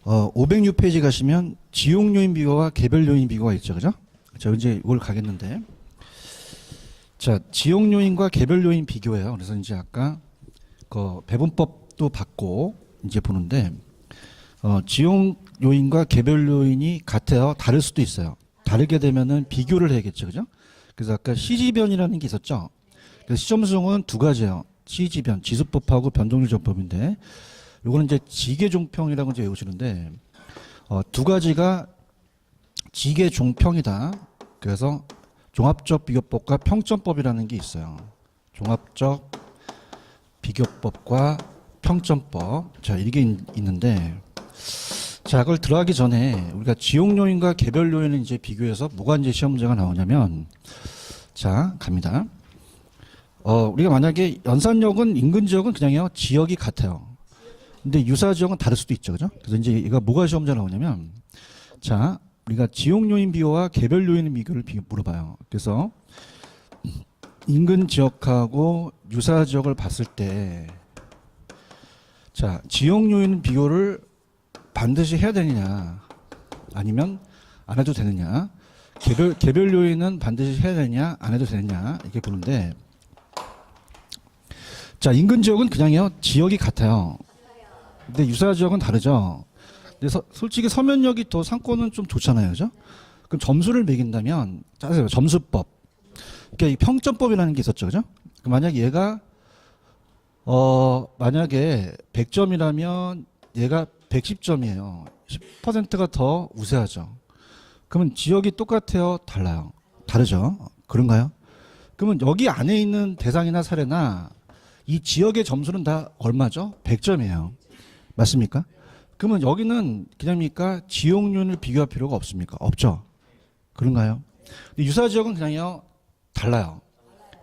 506페이지 가시면 지용 요인 비교와 개별 요인 비교가 있죠. 그죠? 자, 이제 이걸 가겠는데. 자, 지용 요인과 개별 요인 비교예요. 그래서 이제 아까 그 배분법도 받고 이제 보는데, 지용 요인과 개별 요인이 같아요. 다를 수도 있어요. 다르게 되면은 비교를 해야겠죠. 그죠? 그래서 아까 시지변이라는 게 있었죠. 그래서 시점수는 두 가지예요. 시지변, 지수법하고 변동률 전법인데, 요거는 이제 지계종평이라고 이제 외우시는데, 두 가지가 지계종평이다. 그래서 종합적 비교법과 평점법이라는 게 있어요. 종합적 비교법과 평점법. 자, 이게 있는데, 자, 그걸 들어가기 전에 우리가 지용 요인과 개별 요인을 이제 비교해서 뭐가 이제 시험 문제가 나오냐면, 자, 갑니다. 우리가 만약에 연산역은 인근 지역은 그냥요, 지역이 같아요. 근데 유사 지역은 다를 수도 있죠. 그죠? 그래서 이제 얘가 뭐가 시험 문제 나오냐면, 자, 우리가 지용 요인 비교와 개별 요인 비교를 물어봐요. 그래서 인근 지역하고 유사 지역을 봤을 때, 자, 지용 요인 비교를 반드시 해야 되느냐, 아니면 안 해도 되느냐, 개별 요인은 반드시 해야 되느냐, 안 해도 되느냐, 이렇게 보는데, 자, 인근 지역은 그냥요, 지역이 같아요. 근데 유사 지역은 다르죠. 근데 솔직히 서면역이 더 상권은 좀 좋잖아요. 그죠? 그럼 점수를 매긴다면, 짜세요. 점수법. 그러니까 이 평점법이라는 게 있었죠. 그죠? 만약 얘가, 만약에 100점이라면 얘가 110점이에요. 10%가 더 우세하죠. 그러면 지역이 똑같아요? 달라요? 다르죠? 그런가요? 그러면 여기 안에 있는 대상이나 사례나 이 지역의 점수는 다 얼마죠? 100점이에요. 맞습니까? 그러면 여기는 그냥입니까? 지용 요인을 비교할 필요가 없습니까? 없죠. 그런가요? 근데 유사 지역은 그냥요, 달라요.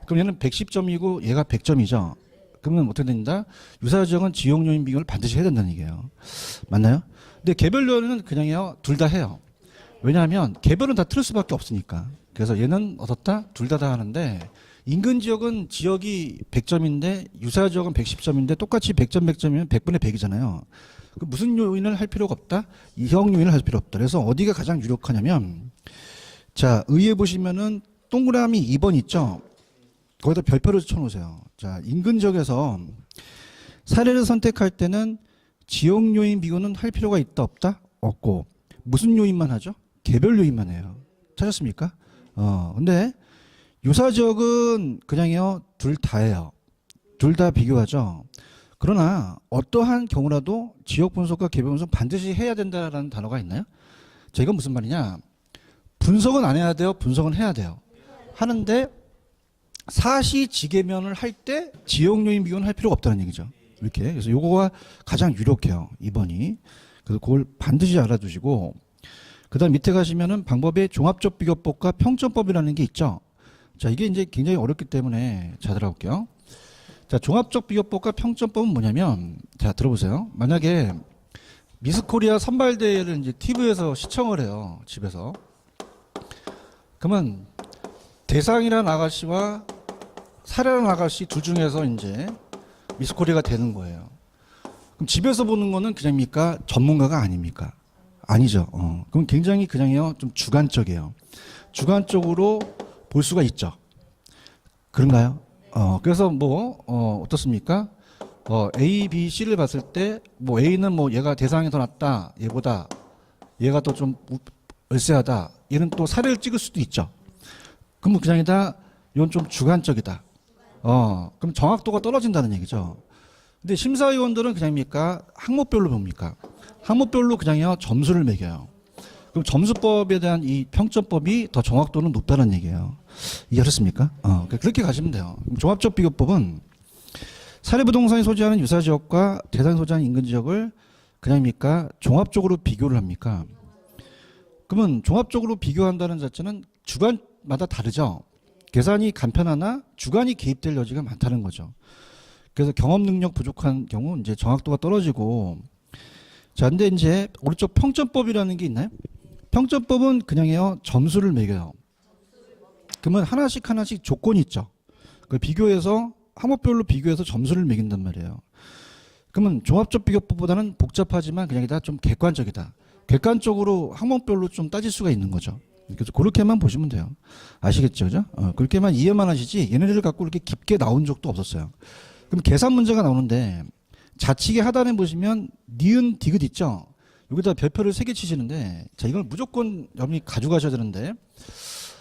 그럼 얘는 110점이고 얘가 100점이죠. 그러면 어떻게 된다? 유사 지역은 지용 요인 비교를 반드시 해야 된다는 얘기예요. 맞나요? 근데 개별 요인은 그냥요, 둘 다 해요. 왜냐하면 개별은 다 틀을 수밖에 없으니까. 그래서 얘는 어떻다? 둘 다 하는데, 인근 지역은 지역이 100점인데 유사 지역은 110점인데 똑같이 100점 100점이면 100분의 100이잖아요. 그 무슨 요인을 할 필요가 없다? 이형 요인을 할 필요 없다. 그래서 어디가 가장 유력하냐면, 자, 의에 보시면은 동그라미 2번 있죠? 거기다 별표를 쳐놓으세요. 자, 인근 지역에서 사례를 선택할 때는 지역 요인 비교는 할 필요가 있다 없다? 없고, 무슨 요인만 하죠? 개별 요인만 해요. 찾았습니까? 근데 유사 지역은 그냥요, 둘 다예요. 둘 다 비교하죠. 그러나 어떠한 경우라도 지역 분석과 개별 분석 반드시 해야 된다라는 단어가 있나요? 자, 이건 무슨 말이냐? 분석은 안 해야 돼요? 분석은 해야 돼요. 하는데 사시지계면을 할 때 지역 요인 비교는 할 필요가 없다는 얘기죠. 이렇게. 그래서 요거가 가장 유력해요. 2번이. 그래서 그걸 반드시 알아두시고, 그 다음 밑에 가시면은 방법의 종합적 비교법과 평점법이라는 게 있죠. 자, 이게 이제 굉장히 어렵기 때문에 자, 들어볼게요. 자, 종합적 비교법과 평점법은 뭐냐면, 자, 들어보세요. 만약에 미스 코리아 선발대회를 이제 TV에서 시청을 해요. 집에서. 그러면 대상이라는 아가씨와 사례라는 아가씨 둘 중에서 이제 미스 코리아가 되는 거예요. 그럼 집에서 보는 거는 그냥입니까? 전문가가 아닙니까? 아니죠. 그럼 굉장히 그냥요, 좀 주관적이에요. 주관적으로 볼 수가 있죠. 그런가요? 그래서 뭐, 어떻습니까? A, B, C를 봤을 때, 뭐 A는 뭐 얘가 대상이 더 낫다, 얘보다, 얘가 더 좀 얼세하다, 얘는 또 사례를 찍을 수도 있죠. 그럼 그냥이다, 이건 좀 주관적이다. 그럼 정확도가 떨어진다는 얘기죠. 근데 심사위원들은 그냥입니까? 항목별로 봅니까? 항목별로 그냥요, 점수를 매겨요. 그럼 점수법에 대한 이 평점법이 더 정확도는 높다는 얘기예요. 이해하셨습니까? 그렇게 가시면 돼요. 종합적 비교법은 사례부동산이 소지하는 유사 지역과 대상이 소지하는 인근 지역을 그냥입니까? 종합적으로 비교를 합니까? 그러면 종합적으로 비교한다는 자체는 주관마다 다르죠. 계산이 간편하나 주관이 개입될 여지가 많다는 거죠. 그래서 경험 능력 부족한 경우 이제 정확도가 떨어지고, 자, 근데 이제 오른쪽 평점법이라는 게 있나요? 평점법은 그냥요, 점수를 매겨요. 그러면 하나씩 조건이 있죠. 그 비교해서 항목별로 비교해서 점수를 매긴단 말이에요. 그러면 종합적 비교법보다는 복잡하지만 그냥 다 좀 객관적이다. 객관적으로 항목별로 좀 따질 수가 있는 거죠. 그래서 그렇게만 보시면 돼요. 아시겠죠, 그죠? 그렇게만 이해만 하시지 얘네들을 갖고 이렇게 깊게 나온 적도 없었어요. 그럼 계산 문제가 나오는데 좌측에 하단에 보시면 니은 디귿 있죠? 여기다 별표를 3개 치시는데 자 이걸 무조건 여러분이 가져가셔야 되는데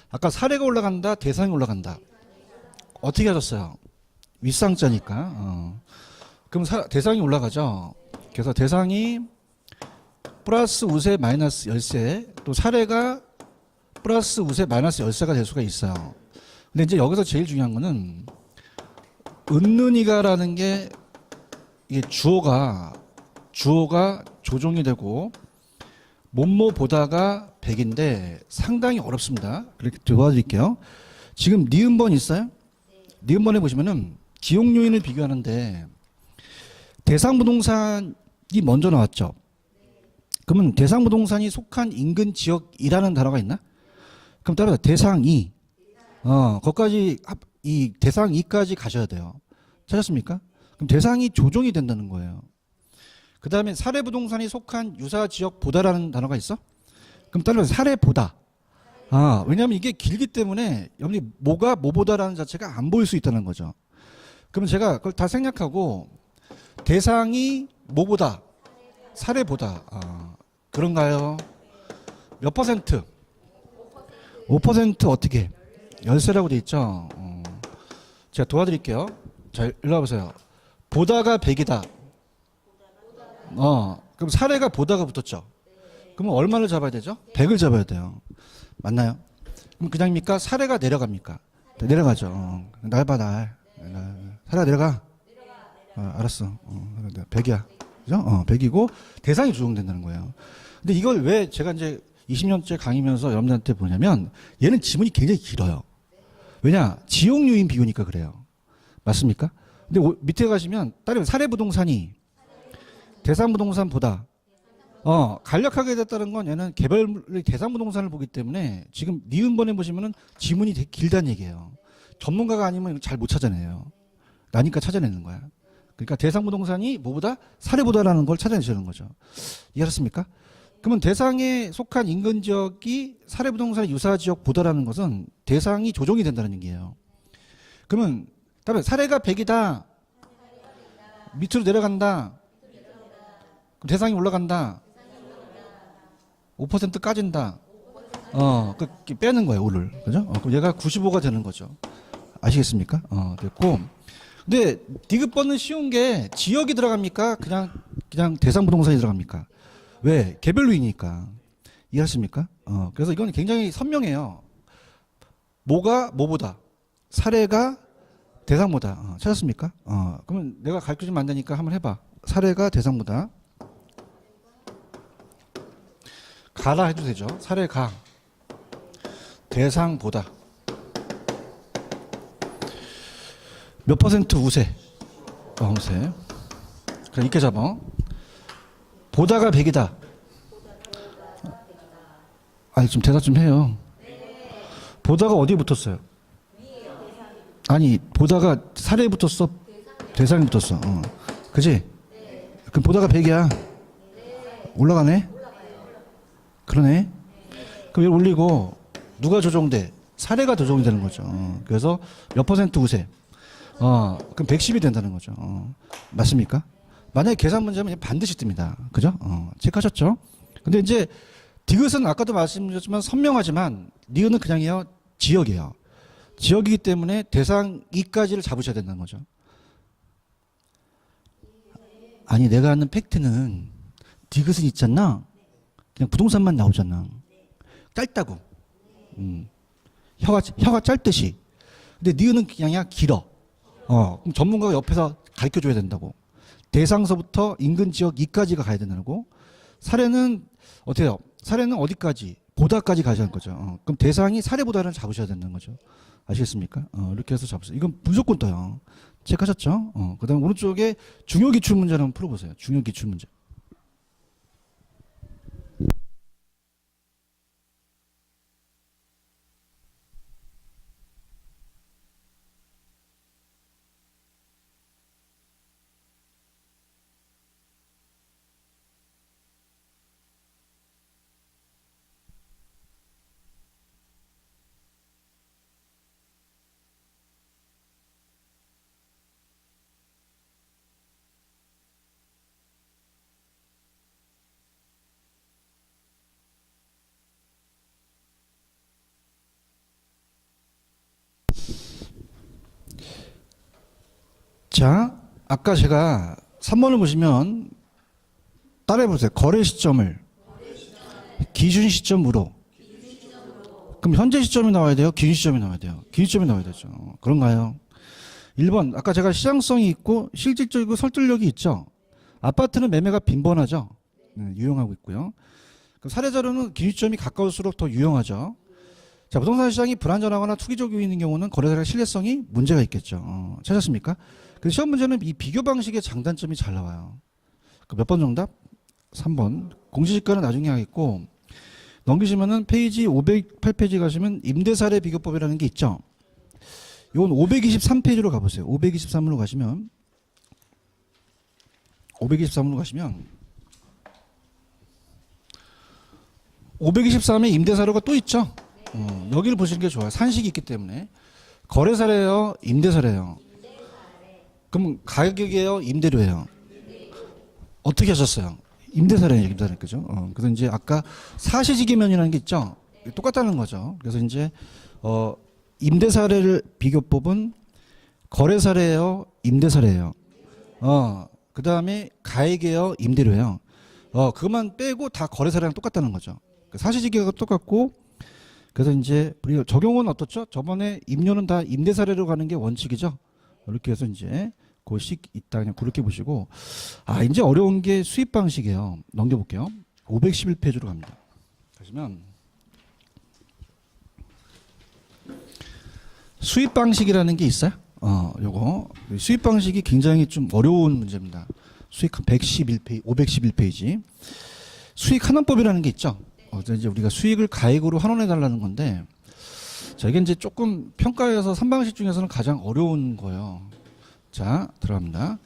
아까 사례가 올라간다, 대상이 올라간다. 어떻게 하셨어요? 윗상자니까. 그럼 대상이 올라가죠. 그래서 대상이 플러스 우세 마이너스 열세 또 사례가 플러스 우세 마이너스 열세가 될 수가 있어요. 근데 이제 여기서 제일 중요한 거는 은는이가라는 게 이게 주어가 조종이 되고 뭐뭐 보다가 100인데 상당히 어렵습니다. 그렇게 도와드릴게요. 지금 니은번 있어요? 니은번에 보시면은 기억 요인을 비교하는데 대상 부동산이 먼저 나왔죠. 그러면 대상 부동산이 속한 인근 지역이라는 단어가 있나? 그럼 따라서 대상이 거기까지 이 대상이까지 가셔야 돼요. 찾았습니까? 그럼 대상이 조정이 된다는 거예요. 그 다음에 사례 부동산이 속한 유사 지역 보다라는 단어가 있어? 그럼 따라서 사례 보다. 왜냐하면 이게 길기 때문에 여러분이 뭐가 뭐보다라는 자체가 안 보일 수 있다는 거죠. 그러면 제가 그걸 다 생략하고 대상이 뭐보다 사례보다 그런가요? 몇 퍼센트? 5% 어떻게? 열세라고 돼 있죠. 제가 도와드릴게요. 자, 일로 와보세요. 보다가 100이다. 그럼 사례가 보다가 붙었죠. 그러면 얼마를 잡아야 되죠? 100을 잡아야 돼요. 맞나요? 그럼 그냥입니까? 사례가 내려갑니까? 내려가죠. 날 봐, 날. 사례가 내려가? 알았어. 100이야. 그죠? 100이고 대상이 조정된다는 거예요. 근데 이걸 왜 제가 이제 20년째 강의면서 여러분들한테 보냐면 얘는 지문이 굉장히 길어요. 왜냐? 지역 요인 비교니까 그래요. 맞습니까? 근데 밑에 가시면 다른 사례 부동산이 대상 부동산보다 간략하게 됐다는 건 얘는 개별 대상 부동산을 보기 때문에 지금 니은번에 보시면은 지문이 되게 길다는 얘기예요. 전문가가 아니면 잘 못 찾아내요. 나니까 찾아내는 거야. 그러니까 대상 부동산이 뭐보다 사례보다라는 걸 찾아내시는 거죠. 이해하셨습니까? 그러면 대상에 속한 인근 지역이 사례 부동산의 유사 지역보다라는 것은 대상이 조정이 된다는 얘기예요. 그러면 다음에 사례가 100이다. 밑으로 내려간다. 그럼 대상이 올라간다. 5% 까진다. 그 빼는 거예요, 5를. 그죠? 그럼 얘가 95가 되는 거죠. 아시겠습니까? 됐고. 근데 디귿번은 쉬운 게 지역이 들어갑니까? 그냥 대상 부동산이 들어갑니까? 왜? 개별로이니까. 이해하십니까? 그래서 이건 굉장히 선명해요. 뭐가 뭐보다. 사례가 대상보다. 찾았습니까? 그러면 내가 가르쳐 주면 안 되니까 한번 해봐. 사례가 대상보다. 가라 해도 되죠. 사례가 대상보다. 몇 퍼센트 우세? 우세. 그럼 이렇게 잡아. 보다가 100이다. 아니, 좀 대답 좀 해요. 보다가 어디에 붙었어요? 아니, 보다가 사례에 붙었어? 대상에 붙었어. 그지? 그럼 보다가 100이야. 올라가네? 그러네? 그럼 얘를 올리고, 누가 조정돼? 사례가 조정이 되는 거죠. 그래서 몇 퍼센트 우세? 그럼 110이 된다는 거죠. 맞습니까? 만약에 계산 문제면 반드시 뜹니다. 그죠? 체크하셨죠? 근데 이제 디귿은 아까도 말씀드렸지만 선명하지만 니은은 그냥이요 지역이에요. 지역이기 때문에 대상 이까지를 잡으셔야 된다는 거죠. 아니 내가 아는 팩트는 디귿은 있잖아. 그냥 부동산만 나오잖아. 짧다고. 혀가 짧듯이. 근데 니은은 그냥이야 길어. 그럼 전문가가 옆에서 가르쳐 줘야 된다고. 대상서부터 인근 지역 2까지가 가야 된다고. 사례는 어떻게 해요? 사례는 어디까지? 보다까지 가셔야 하는 거죠. 그럼 대상이 사례보다를 잡으셔야 되는 거죠. 아시겠습니까? 이렇게 해서 잡으세요. 이건 무조건 떠요. 체크하셨죠? 그 다음 오른쪽에 중요기출 문제를 한번 풀어보세요. 중요기출 문제. 자, 아까 제가 3번을 보시면 따라해 보세요. 거래 시점을 기준 시점으로. 그럼 현재 시점이 나와야 돼요? 기준 시점이 나와야 돼요? 기준 시점이 나와야 되죠. 그런가요? 1번, 아까 제가 시장성이 있고 실질적이고 설득력이 있죠. 아파트는 매매가 빈번하죠. 유용하고 있고요. 그럼 사례자료는 기준 시점이 가까울수록 더 유용하죠. 자, 부동산 시장이 불안전하거나 투기적이 있는 경우는 거래사의 신뢰성이 문제가 있겠죠. 찾았습니까? 그래서 시험 문제는 이 비교 방식의 장단점이 잘 나와요. 몇 번 정답? 3번. 공시지가는 나중에 하겠고, 넘기시면은 페이지 508페이지 가시면 임대사례 비교법이라는 게 있죠. 이건 523페이지로 가보세요. 523으로 가시면 523에 임대사례가 또 있죠. 여기를 보시는 게 좋아요. 산식이 있기 때문에. 거래사례예요? 임대사례예요? 그럼 가격이에요? 임대료예요? 어떻게 하셨어요? 임대사례예요, 임대사례. 그죠? 그래서 이제 아까 사시지기면이라는 게 있죠? 똑같다는 거죠. 그래서 이제, 임대사례를 비교법은 거래사례예요? 임대사례예요? 그 다음에 가액이에요? 임대료예요? 그것만 빼고 다 거래사례랑 똑같다는 거죠. 사시지기가 똑같고, 그래서 이제 우리가 적용은 어떻죠? 저번에 임료는 다 임대사례로 가는 게 원칙이죠. 이렇게 해서 이제 고식 있다 그냥 그렇게 보시고, 이제 어려운 게 수입 방식이에요. 넘겨볼게요. 511페이지로 갑니다. 가시면 수입 방식이라는 게 있어요. 요거 수입 방식이 굉장히 좀 어려운 문제입니다. 수익 511페이지. 수익 환원법이라는 게 있죠. 이제 우리가 수익을 가액으로 환원해 달라는 건데, 자, 이게 이제 조금 평가에서 3방식 중에서는 가장 어려운 거예요. 자, 들어갑니다.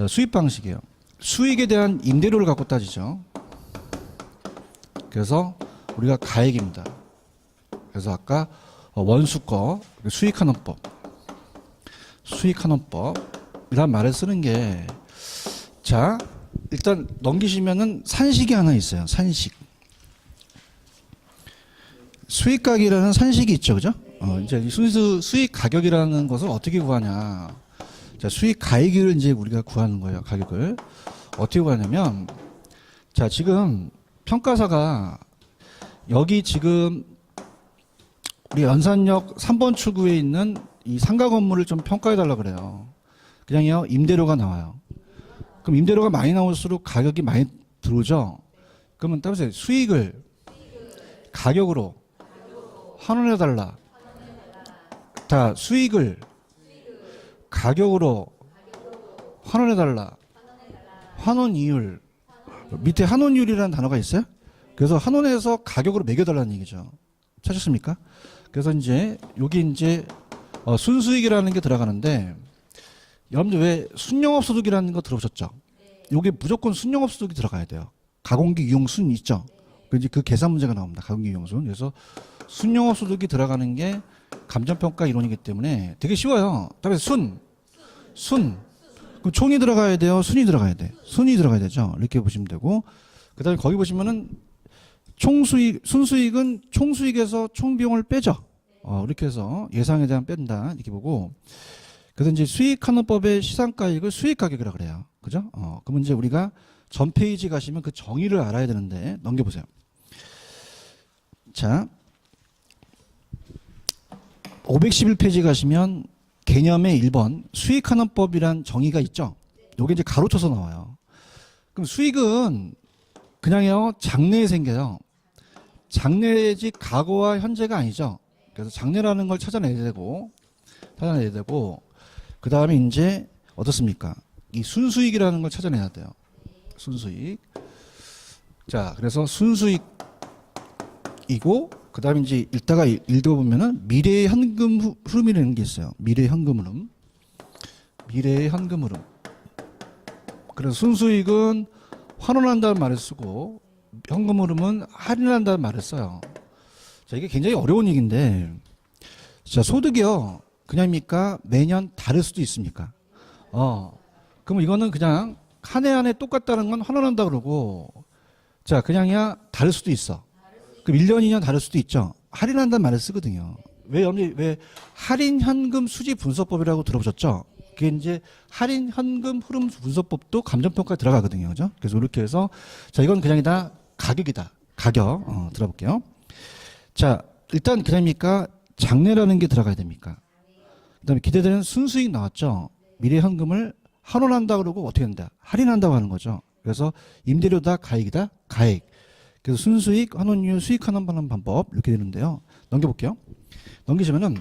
수입 방식이에요. 수익에 대한 임대료를 갖고 따지죠. 그래서 우리가 가액입니다. 그래서 아까 원수 거 수익환원법이란 말을 쓰는 게, 자, 일단 넘기시면은 산식이 하나 있어요. 산식. 수익가격이라는 산식이 있죠, 그죠? 이제 수익 가격이라는 것을 어떻게 구하냐? 자, 수익 가액을 이제 우리가 구하는 거예요. 가격을 어떻게 구하냐면, 자, 지금 평가사가 여기 지금 우리 연산역 3번 출구에 있는 이 상가 건물을 좀 평가해 달라 그래요. 그냥요, 임대료가 나와요. 그럼 임대료가 많이 나올수록 가격이 많이 들어오죠. 그러면 따라서 수익을 가격으로 환원해 달라. 자, 수익을 가격으로 환원해 달라. 환원 이율. 밑에 환원 이율이라는 단어가 있어요. 그래서 환원해서 가격으로 매겨 달라는 얘기죠. 찾으십니까? 그래서 이제 여기 이제 순수익이라는 게 들어가는데, 여러분들 왜 순영업 소득이라는 거 들어보셨죠? 요게 무조건 순영업 소득이 들어가야 돼요. 가공기 유용 순 있죠? 이제 그 계산 문제가 나옵니다. 가공기 유용 순. 그래서 순영업 소득이 들어가는 게 감정평가 이론이기 때문에 되게 쉬워요. 다음에 순. 그럼 총이 들어가야 돼요? 순이 들어가야 돼? 순이 들어가야 되죠? 이렇게 보시면 되고, 그 다음에 거기 보시면은 순수익은 총수익에서 총비용을 빼죠. 이렇게 해서 예상에 대한 뺀다. 이렇게 보고, 그래서 이제 수익환원법의 시상가액을 수익가격이라고 그래요. 그죠? 그러면 이제 우리가 전 페이지 가시면 그 정의를 알아야 되는데, 넘겨보세요. 자, 511페이지 가시면 개념의 1번 수익환원법이란 정의가 있죠. 요게 이제 가로쳐서 나와요. 그럼 수익은 그냥요, 장래에 생겨요. 장래지 과거와 현재가 아니죠. 그래서 장래라는 걸 찾아내야 되고, 그 다음에 이제 어떻습니까? 이 순수익이라는 걸 찾아내야 돼요. 순수익. 자, 그래서 순수익이고, 그 다음에 이제 읽다가 읽어보면은 미래의 현금 흐름이라는 게 있어요. 미래의 현금 흐름. 그래서 순수익은 환원한다는 말을 쓰고, 현금 흐름은 할인한다는 말을 써요. 자, 이게 굉장히 어려운 얘기인데, 자, 소득이요. 그냥입니까? 매년 다를 수도 있습니까? 그러면 이거는 그냥 한 해 한 해 똑같다는 건 환원한다 그러고, 자, 그냥이야 다를 수도 있어. 그럼 1년, 2년 다를 수도 있죠. 할인한다는 말을 쓰거든요. 왜 할인 현금 수지 분석법이라고 들어보셨죠? 그게 이제 할인 현금 흐름 분석법도 감정평가에 들어가거든요. 그죠? 그래서 이렇게 해서 자, 이건 그냥이다. 가격이다. 가격. 들어볼게요. 자, 일단 그냥입니까? 장래라는 게 들어가야 됩니까? 그다음에 기대되는 순수익 나왔죠. 미래 현금을 환원한다 그러고 어떻게 한다? 할인한다고 하는 거죠. 그래서 임대료다 가액이다 가액. 그래서 순수익, 환원율, 수익 환원하는 방법 이렇게 되는데요. 넘겨볼게요. 넘기시면은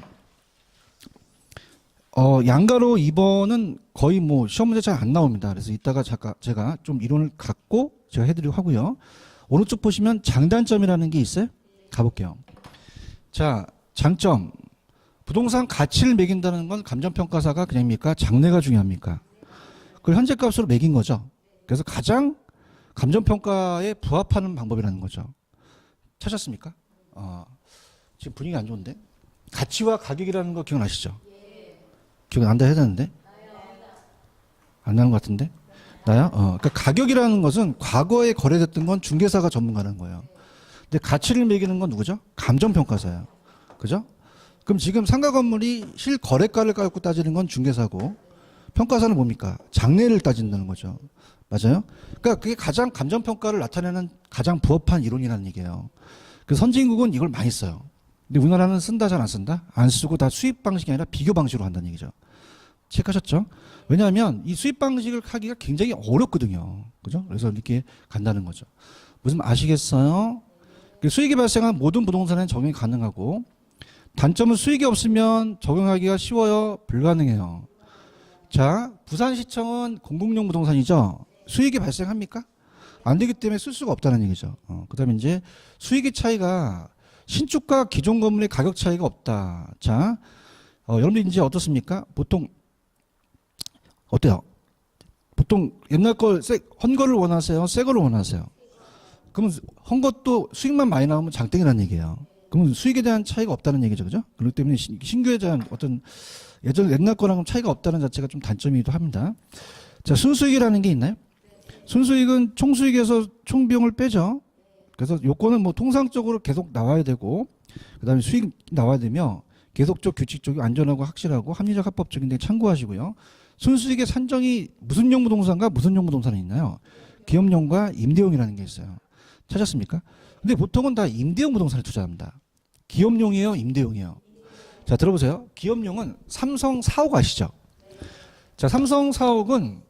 양가로 2번은 거의 뭐 시험 문제 잘 안 나옵니다. 그래서 이따가 잠깐 제가 좀 이론을 갖고 제가 해드리려고 하고요. 오른쪽 보시면 장단점이라는 게 있어요. 가볼게요. 자, 장점. 부동산 가치를 매긴다는 건 감정평가사가 그냥입니까? 장래가 중요합니까? 그걸 현재값으로 매긴 거죠. 그래서 가장 감정평가에 부합하는 방법이라는 거죠. 찾았습니까? 지금 분위기 안 좋은데? 가치와 가격이라는 거 기억나시죠? 기억 난다 해야 되는데? 안 나는 것 같은데? 나요? 그러니까 가격이라는 것은 과거에 거래됐던 건 중개사가 전문가는 거예요. 근데 가치를 매기는 건 누구죠? 감정평가사예요. 그죠? 그럼 지금 상가 건물이 실거래가를 갖고 따지는 건 중개사고 평가사는 뭡니까? 장래를 따진다는 거죠. 맞아요? 그러니까 그게 가장 감정평가를 나타내는 가장 부합한 이론이라는 얘기예요. 그 선진국은 이걸 많이 써요. 근데 우리나라는 쓴다 잘 안 쓴다? 안 쓰고 다 수입 방식이 아니라 비교 방식으로 한다는 얘기죠. 체크하셨죠? 왜냐하면 이 수입 방식을 하기가 굉장히 어렵거든요. 그죠? 그래서 이렇게 간다는 거죠. 무슨 말 아시겠어요? 수익이 발생한 모든 부동산에는 적용이 가능하고 단점은 수익이 없으면 적용하기가 쉬워요? 불가능해요. 자, 부산시청은 공공용 부동산이죠? 수익이 발생합니까? 안 되기 때문에 쓸 수가 없다는 얘기죠. 그 다음에 이제 수익의 차이가 신축과 기존 건물의 가격 차이가 없다. 자, 여러분들 이제 어떻습니까? 보통, 어때요? 보통 옛날 걸, 헌 거를 원하세요? 새 거를 원하세요? 그러면 헌 것도 수익만 많이 나오면 장땡이라는 얘기예요. 그러면 수익에 대한 차이가 없다는 얘기죠. 그죠? 그렇기 때문에 신규에 대한 어떤 옛날 거랑 차이가 없다는 자체가 좀 단점이기도 합니다. 자, 순수익이라는 게 있나요? 순수익은 총수익에서 총비용을 빼죠. 그래서 요건은 뭐 통상적으로 계속 나와야 되고, 그 다음에 수익 나와야 되며, 계속적, 규칙적이고, 안전하고, 확실하고, 합리적, 합법적인데 참고하시고요. 순수익의 산정이 무슨 용 부동산과 무슨 용 부동산이 있나요? 기업용과 임대용이라는 게 있어요. 찾았습니까? 근데 보통은 다 임대용 부동산에 투자합니다. 기업용이에요? 임대용이에요? 자, 들어보세요. 기업용은 삼성 사옥 아시죠? 자, 삼성 사옥은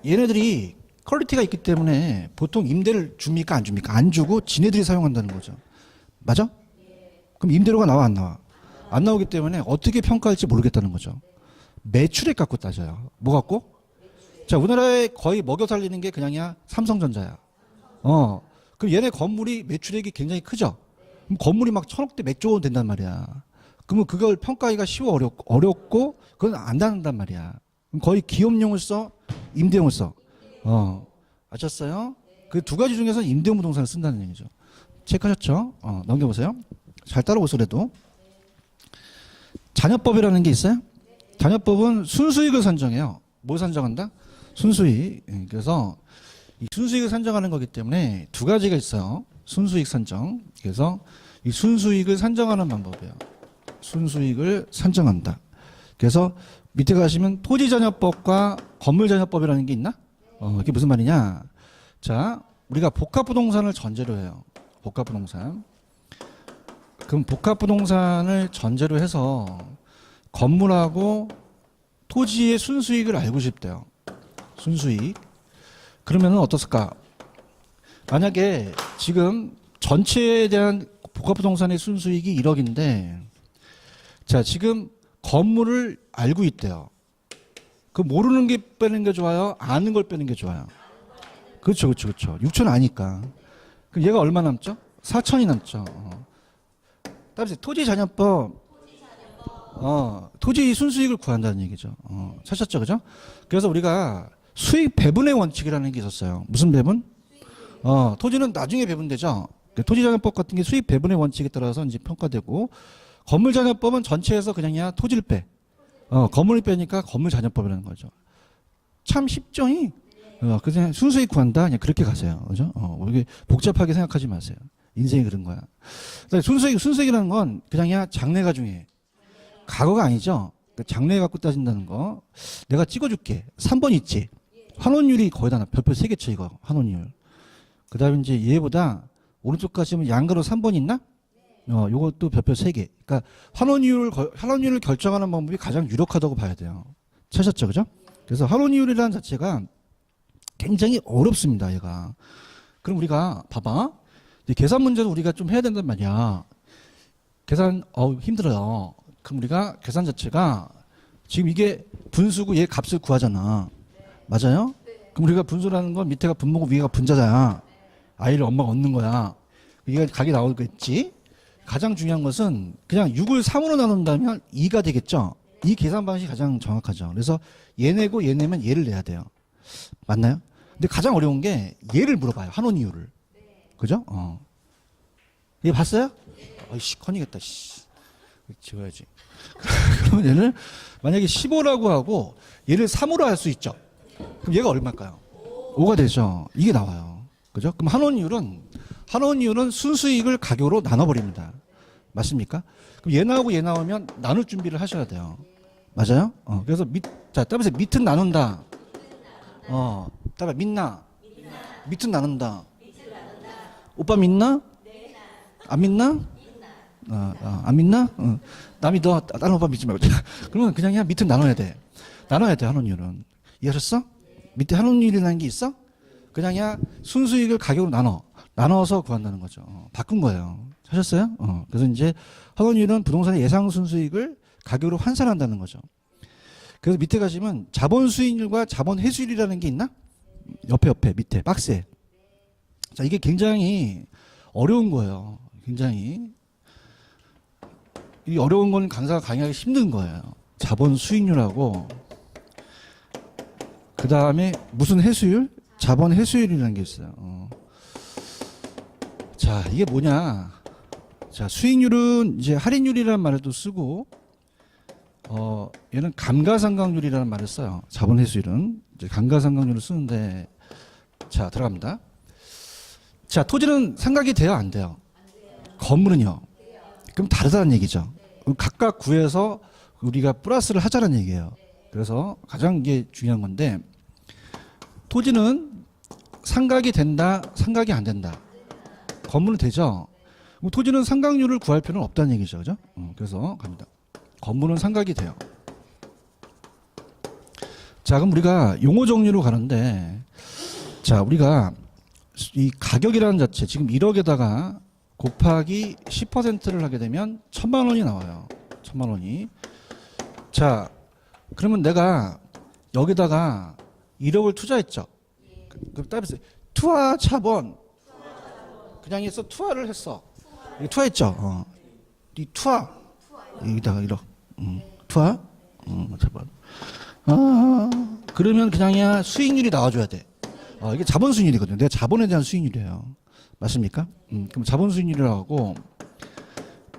얘네들이 퀄리티가 있기 때문에 보통 임대를 줍니까? 안 줍니까? 안 주고 지네들이 사용한다는 거죠. 맞아? 그럼 임대료가 나와 안 나와? 안 나오기 때문에 어떻게 평가할지 모르겠다는 거죠. 매출액 갖고 따져요. 뭐 갖고? 자, 우리나라에 거의 먹여 살리는 게 그냥이야 삼성전자야. 그럼 얘네 건물이 매출액이 굉장히 크죠? 그럼 건물이 막 1000억대 몇 조 원 된단 말이야. 그러면 그걸 평가하기가 쉬워 어렵고 그건 안 나는단 말이야. 그럼 거의 기업용을 써? 임대용을 써? 아셨어요? 그 두 가지 중에서 임대용 부동산을 쓴다는 얘기죠. 체크하셨죠? 넘겨보세요. 잘 따라오시래도. 잔여법이라는 게 있어요? 잔여법은 순수익을 산정해요. 뭘 산정한다? 순수익. 그래서 이 순수익을 산정하는 거기 때문에 두 가지가 있어요. 순수익 산정. 그래서 이 순수익을 산정하는 방법이에요. 순수익을 산정한다. 그래서 밑에 가시면 토지잔여법과 건물잔여법이라는 게 있나? 이게 무슨 말이냐? 자, 우리가 복합부동산을 전제로 해요. 복합부동산. 그럼 복합부동산을 전제로 해서 건물하고 토지의 순수익을 알고 싶대요. 순수익. 그러면은 어떻을까? 만약에 지금 전체에 대한 복합부동산의 순수익이 1억인데, 자, 지금 건물을 알고 있대요. 그 모르는 게 빼는 게 좋아요? 아는 걸 빼는 게 좋아요? 그렇죠, 그렇죠, 그렇죠. 6천 아니까. 그럼 얘가 얼마 남죠? 4천이 남죠. 따라서 토지잔여법, 토지 순수익을 구한다는 얘기죠. 찾았죠, 그죠? 그래서 우리가 수익 배분의 원칙이라는 게 있었어요. 무슨 배분? 토지는 나중에 배분되죠. 토지잔여법 같은 게 수익 배분의 원칙에 따라서 이제 평가되고, 건물잔여법은 전체에서 그냥이야 토지를 빼. 건물을 빼니까 건물잔여법이라는 거죠. 참 쉽죠? 그냥 순수익 구한다? 그냥 그렇게 가세요. 그죠? 이게 복잡하게 생각하지 마세요. 인생이 그런 거야. 순수익이라는 건 그냥이야 장래가 중요해. 과거가 아니죠. 그러니까 장래 갖고 따진다는 거. 내가 찍어줄게. 3번 있지. 환원율이 거의 다 별표 3개 쳐 이거 환원율. 그다음에 이제 얘보다 오른쪽 가시면 양가로 3번 있나? 요것도 별표 3개. 그러니까 환원율을 결정하는 방법이 가장 유력하다고 봐야 돼요. 찾았죠, 그죠? 그래서 환원율이라는 자체가 굉장히 어렵습니다, 얘가. 그럼 우리가 봐봐. 이제 계산 문제도 우리가 좀 해야 된단 말이야. 계산 힘들어요. 그럼 우리가 계산 자체가 지금 이게 분수고 얘 값을 구하잖아. 맞아요? 그럼 우리가 분수라는 건 밑에가 분모고 위에가 분자잖아. i를 엄마가 얻는 거야. 이게 각이 나오겠지? 가장 중요한 것은 그냥 6을 3으로 나눈다면 2가 되겠죠? 이 계산 방식이 가장 정확하죠. 그래서 얘 내고 얘 내면 얘를 내야 돼요. 맞나요? 근데 가장 어려운 게 얘를 물어봐요. 환원 이유를. 그죠? 얘 봤어요? 아이씨, 커니겠다. 씨. 지워야지. 그러면 얘를 만약에 15라고 하고 얘를 3으로 할 수 있죠. 그럼 얘가 얼마일까요? 5가 되죠. 이게 나와요. 그죠? 그럼 환원이율은 순수이익을 가격으로 나눠버립니다. 맞습니까? 그럼 얘 나오고 얘 나오면 나눌 준비를 하셔야 돼요. 맞아요? 그래서 자, 따라서 밑은 나눈다. 따라 믿나? 밑은 나눈다. 오빠 믿나? 안 믿나? 안 믿나? 나 믿어. 다른 오빠 믿지 말고. 그러면 그냥 밑은 나눠야 돼. 환원이율은. 이해하셨어? 밑에 환원이율이라는 게 있어? 그냥 순수익을 가격으로 나눠서 구한다는 거죠. 바꾼 거예요. 하셨어요? 그래서 이제 환원이율은 부동산의 예상 순수익을 가격으로 환산한다는 거죠. 그래서 밑에 가시면 자본 수익률과 자본 회수율이라는 게 있나? 옆에 밑에 박스에. 자, 이게 굉장히 어려운 거예요. 굉장히 이 어려운 건 강사가 강의하기 힘든 거예요. 자본 수익률하고 그 다음에 무슨 회수율? 자본 회수율이라는 게 있어요. 자, 이게 뭐냐? 자, 수익률은 이제 할인율이라는 말을 또 쓰고, 얘는 감가상각률이라는 말을 써요. 자본 회수율은 이제 감가상각률을 쓰는데, 자, 들어갑니다. 자, 토지는 상각이 돼요, 안 돼요? 건물은요? 그럼 다르다는 얘기죠. 각각 구해서 우리가 플러스를 하자는 얘기예요. 그래서 가장 이게 중요한 건데, 토지는 상각이 된다, 상각이 안 된다. 건물은 되죠. 토지는 상각률을 구할 필요는 없다는 얘기죠, 그죠? 그래서 갑니다. 건물은 상각이 돼요. 자, 그럼 우리가 용어 정리로 가는데, 자, 우리가 이 가격이라는 자체, 지금 1억에다가 곱하기 10%를 하게 되면 1,000만 원이 나와요. 1,000만 원이. 자, 그러면 내가 여기다가 1억을 투자했죠. 그럼 따라서 투하 차번 그냥 해서 투하를 했어. 투하했죠. 이 투하 여기다가 1억 투하 차번. 그러면 그냥이야 수익률이 나와줘야 돼. 이게 자본 수익률이거든요. 내가 자본에 대한 수익률이에요. 맞습니까? 그럼 자본 수익률이라고 하고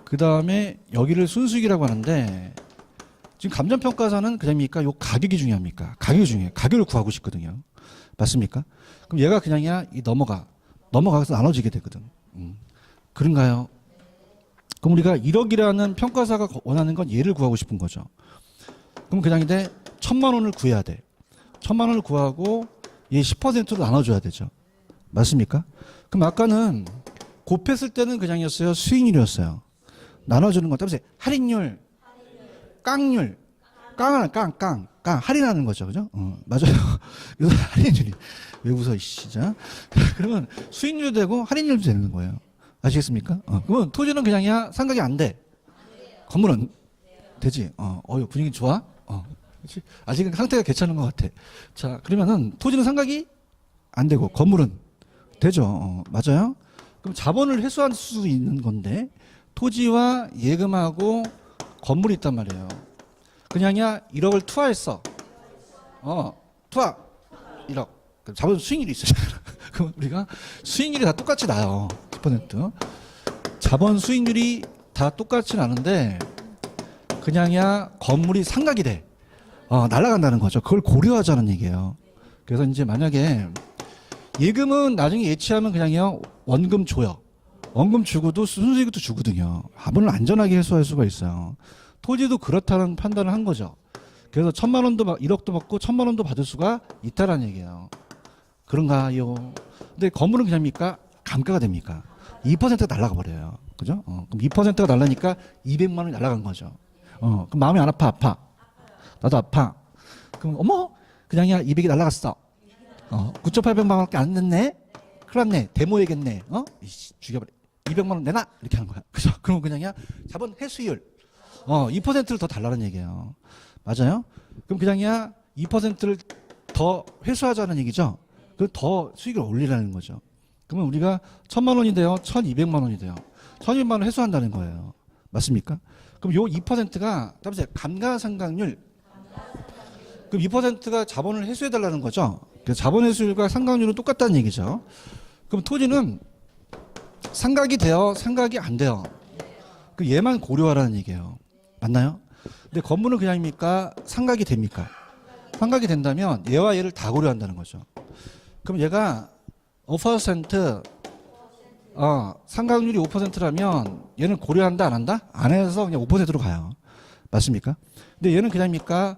그 다음에 여기를 순수익이라고 하는데 지금 감정평가사는 그냥입니까? 요 가격이 중요합니까? 가격이 중요해요. 가격을 구하고 싶거든요. 맞습니까? 그럼 얘가 그냥이야 넘어가서 나눠지게 되거든. 그런가요? 그럼 우리가 1억이라는 평가사가 원하는 건 얘를 구하고 싶은 거죠. 그럼 그냥인데 1,000만 원을 구해야 돼. 1,000만 원을 구하고 얘 10%로 나눠줘야 되죠. 맞습니까? 그럼 아까는 곱했을 때는 그냥이었어요? 수익률이었어요? 나눠주는 건 따라서 할인율, 깡률, 깡 할인하는 거죠, 그죠? 맞아요. 그래서 할인율이 왜 웃어, 진짜? 그러면 수익률도 되고 할인율도 되는 거예요. 아시겠습니까? 그러면 토지는 그냥이야 상각이 안 돼. 건물은 되지. 분위기 좋아? 그렇지? 아직은 상태가 괜찮은 것 같아. 자, 그러면은 토지는 상각이 안 되고 건물은 되죠. 맞아요. 그럼 자본을 회수할 수 있는 건데 토지와 예금하고 건물이 있단 말이에요. 그냥이야 1억을 투하했어. 투하 1억. 그럼 자본 수익률이 있어요. 그럼 우리가 수익률이 다 똑같이 나요. 10%. 자본 수익률이 다 똑같이 나는데 그냥이야 건물이 상각이 돼. 날아간다는 거죠. 그걸 고려하자는 얘기예요. 그래서 이제 만약에 예금은 나중에 예치하면 그냥요 원금 줘요. 원금 주고도 순수익도 주거든요. 자본을 안전하게 회수할 수가 있어요. 토지도 그렇다는 판단을 한 거죠. 그래서 1,000만 원도 1억도 받고 1,000만 원도 받을 수가 있다라는 얘기예요. 그런가요? 근데 건물은 그냥입니까? 감가가 됩니까? 2%가 날아가 버려요. 그죠? 그럼 2%가 날라니까 200만 원이 날아간 거죠. 그럼 마음이 안 아파? 아파. 나도 아파. 그럼 어머 그냥이야 200이 날아갔어. 9,800만 원밖에 안 냈네. 큰일 났네. 데모해겠네. 이씨, 죽여버려. 200만 원 내놔 이렇게 하는 거야. 그죠? 그럼 그냥이야 자본 회수율 2%를 더 달라는 얘기예요. 맞아요? 그럼 그냥이야 2%를 더 회수하자는 얘기죠. 그 더 수익을 올리라는 거죠. 그러면 우리가 1,000만 원이 돼요. 1,200만 원이 돼요. 1,200만 원 회수한다는 거예요. 맞습니까? 그럼 요 2%가 답세 감가상각률. 그럼 2%가 자본을 회수해 달라는 거죠. 그래서 자본 회수율과 상각률은 똑같다는 얘기죠. 그럼 토지는 상각이 돼요? 상각이 안 돼요? 그 얘만 고려하라는 얘기예요. 맞나요? 근데 건물은 그냥입니까? 상각이 됩니까? 상각이 된다면 얘와 얘를 다 고려한다는 거죠. 그럼 얘가 5% 상각률이 5%라면 얘는 고려한다 안 한다? 안 해서 그냥 5%로 가요. 맞습니까? 근데 얘는 그냥입니까?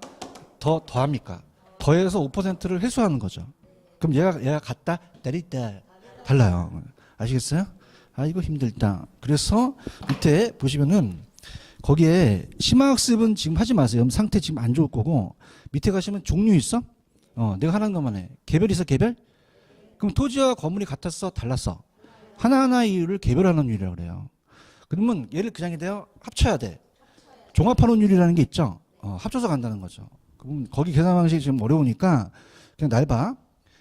더합니까? 더해서 5%를 회수하는 거죠. 그럼 얘가 같다? 때리다 달라요. 아시겠어요? 이거 힘들다. 그래서 밑에 보시면은 거기에 심화학습은 지금 하지 마세요. 상태 지금 안 좋을 거고 밑에 가시면 종류 있어? 내가 하는 것만 해. 개별 있어? 개별? 그럼 토지와 건물이 같았어? 달랐어? 하나하나의 이유를 개별환원율이라고 그래요. 그러면 얘를 그냥 돼요? 합쳐야 돼. 종합환원율이라는 게 있죠. 합쳐서 간다는 거죠. 그럼 거기 계산 방식이 지금 어려우니까 그냥 날 봐.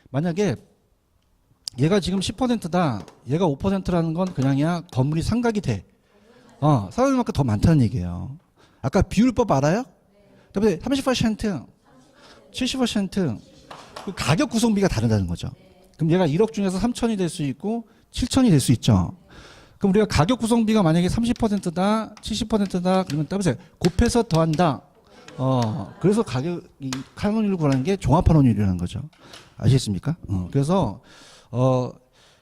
만약에 얘가 지금 10%다. 얘가 5%라는 건 그냥이야 건물이 상각이 돼. 사람들만큼 더 많다는 얘기예요. 아까 비율법 알아요? 그다음에 30%, 70%, 그 가격 구성비가 다르다는 거죠. 그럼 얘가 1억 중에서 3천이 될 수 있고 7천이 될 수 있죠. 그럼 우리가 가격 구성비가 만약에 30%다, 70%다, 그러면 따보세요. 곱해서 더한다. 그래서 가격이 환원율을 구하는 게 종합환원율이라는 거죠. 아시겠습니까? 그래서